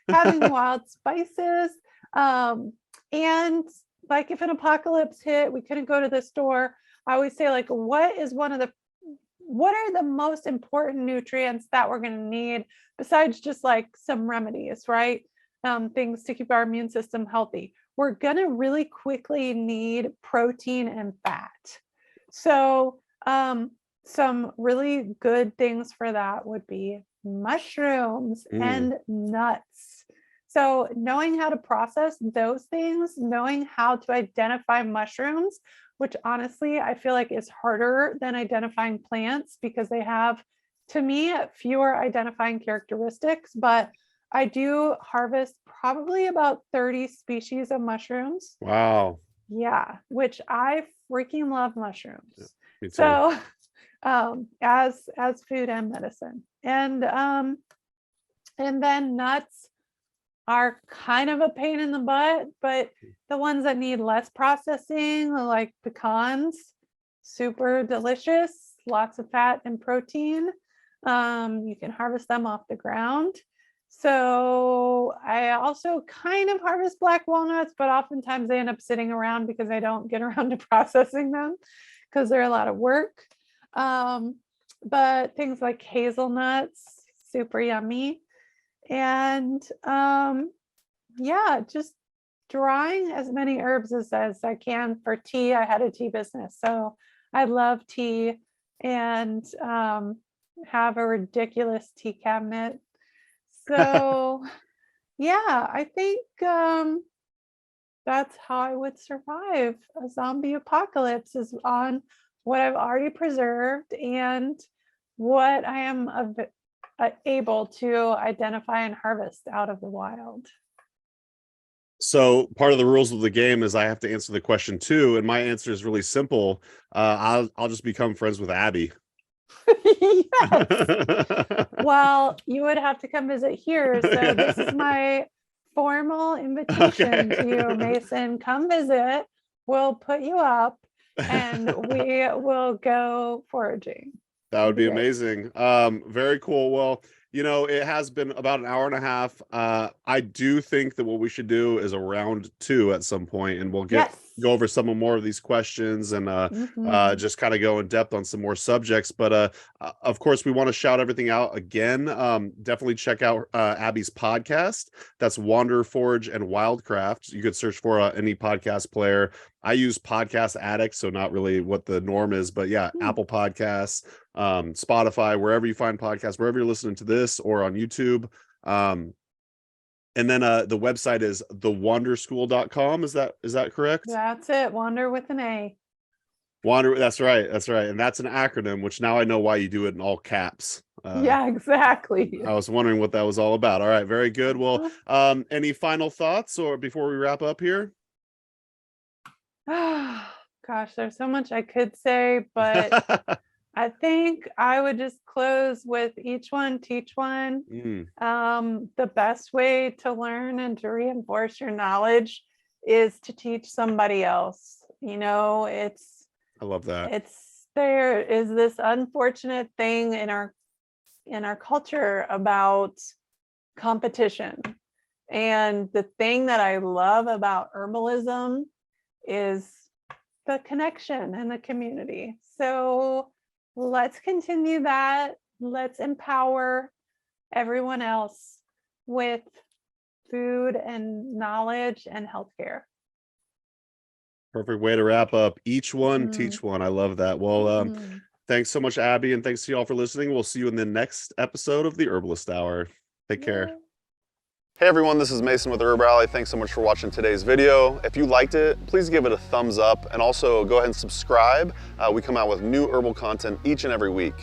S2: having wild spices, and like if an apocalypse hit, we couldn't go to the store. I always say like, what are the most important nutrients that we're going to need besides just like some remedies, right? Things to keep our immune system healthy. We're going to really quickly need protein and fat. So some really good things for that would be mushrooms and nuts. So knowing how to process those things, knowing how to identify mushrooms, which honestly, I feel like is harder than identifying plants because they have, to me, fewer identifying characteristics, but I do harvest probably about 30 species of mushrooms.
S1: Wow.
S2: Yeah, which I freaking love mushrooms.
S1: Yeah, me too.
S2: So as food and medicine. And then nuts are kind of a pain in the butt, but the ones that need less processing, like pecans, super delicious, lots of fat and protein. You can harvest them off the ground. So I also kind of harvest black walnuts, but oftentimes they end up sitting around because I don't get around to processing them because they're a lot of work. But things like hazelnuts, super yummy. And yeah, just drying as many herbs as I can for tea. I had a tea business, so I love tea and have a ridiculous tea cabinet. So yeah, I think that's how I would survive a zombie apocalypse, is on what I've already preserved and what I am able to identify and harvest out of the wild.
S1: So part of the rules of the game is I have to answer the question too, and my answer is really simple. I'll just become friends with Abby.
S2: Yes. Well, you would have to come visit here. So this is my formal invitation to you, Mason. Come visit. We'll put you up and we will go foraging.
S1: That would be amazing. Very cool. Well, it has been about an hour and a half. I do think that what we should do is a round 2 at some point, and we'll go over some more of these questions and just kind of go in depth on some more subjects. But of course, we want to shout everything out again. Definitely check out Abby's podcast. That's Wander, Forage, and Wildcraft. You could search for any podcast player. I use Podcast Addict, so not really what the norm is, but yeah, Apple Podcasts, Spotify, wherever you find podcasts, wherever you're listening to this, or on YouTube. And then the website is thewanderschool.com. Is that correct?
S2: That's it. Wander with an A.
S1: Wander. That's right. And that's an acronym, which now I know why you do it in all caps.
S2: Yeah, exactly.
S1: I was wondering what that was all about. All right. Very good. Well, any final thoughts or before we wrap up here?
S2: Oh, gosh, there's so much I could say, but I think I would just close with each one, teach one. The best way to learn and to reinforce your knowledge is to teach somebody else. I
S1: love that.
S2: There is this unfortunate thing in our culture about competition. And the thing that I love about herbalism is the connection and the community. So let's continue that. Let's empower everyone else with food and knowledge and healthcare.
S1: Perfect way to wrap up. Each one, teach one. I love that. Well, thanks so much, Abby, and thanks to you all for listening. We'll see you in the next episode of the Herbalist Hour. Take care. Hey everyone, this is Mason with Herb Rally. Thanks so much for watching today's video. If you liked it, please give it a thumbs up and also go ahead and subscribe. We come out with new herbal content each and every week.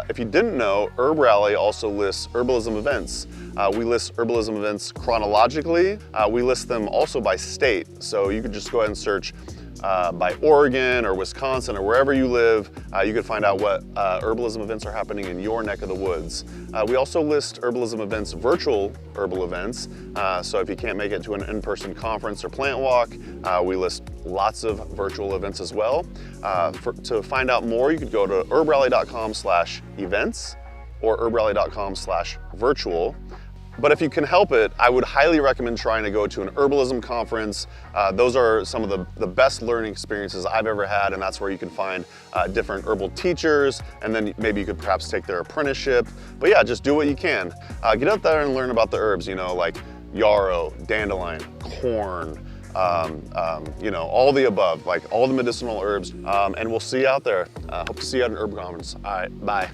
S1: If you didn't know, Herb Rally also lists herbalism events. We list herbalism events chronologically. We list them also by state. So you could just go ahead and search by Oregon or Wisconsin or wherever you live. You can find out what herbalism events are happening in your neck of the woods. We also list herbalism events, virtual herbal events. So if you can't make it to an in-person conference or plant walk, we list lots of virtual events as well. To find out more, you could go to herbrally.com/events or herbrally.com/virtual. But if you can help it, I would highly recommend trying to go to an herbalism conference. Those are some of the best learning experiences I've ever had, and that's where you can find different herbal teachers, and then maybe you could perhaps take their apprenticeship. But yeah, just do what you can. Get out there and learn about the herbs, like yarrow, dandelion, corn, all the above, like all the medicinal herbs. And we'll see you out there. Hope to see you at an herb conference. All right, bye.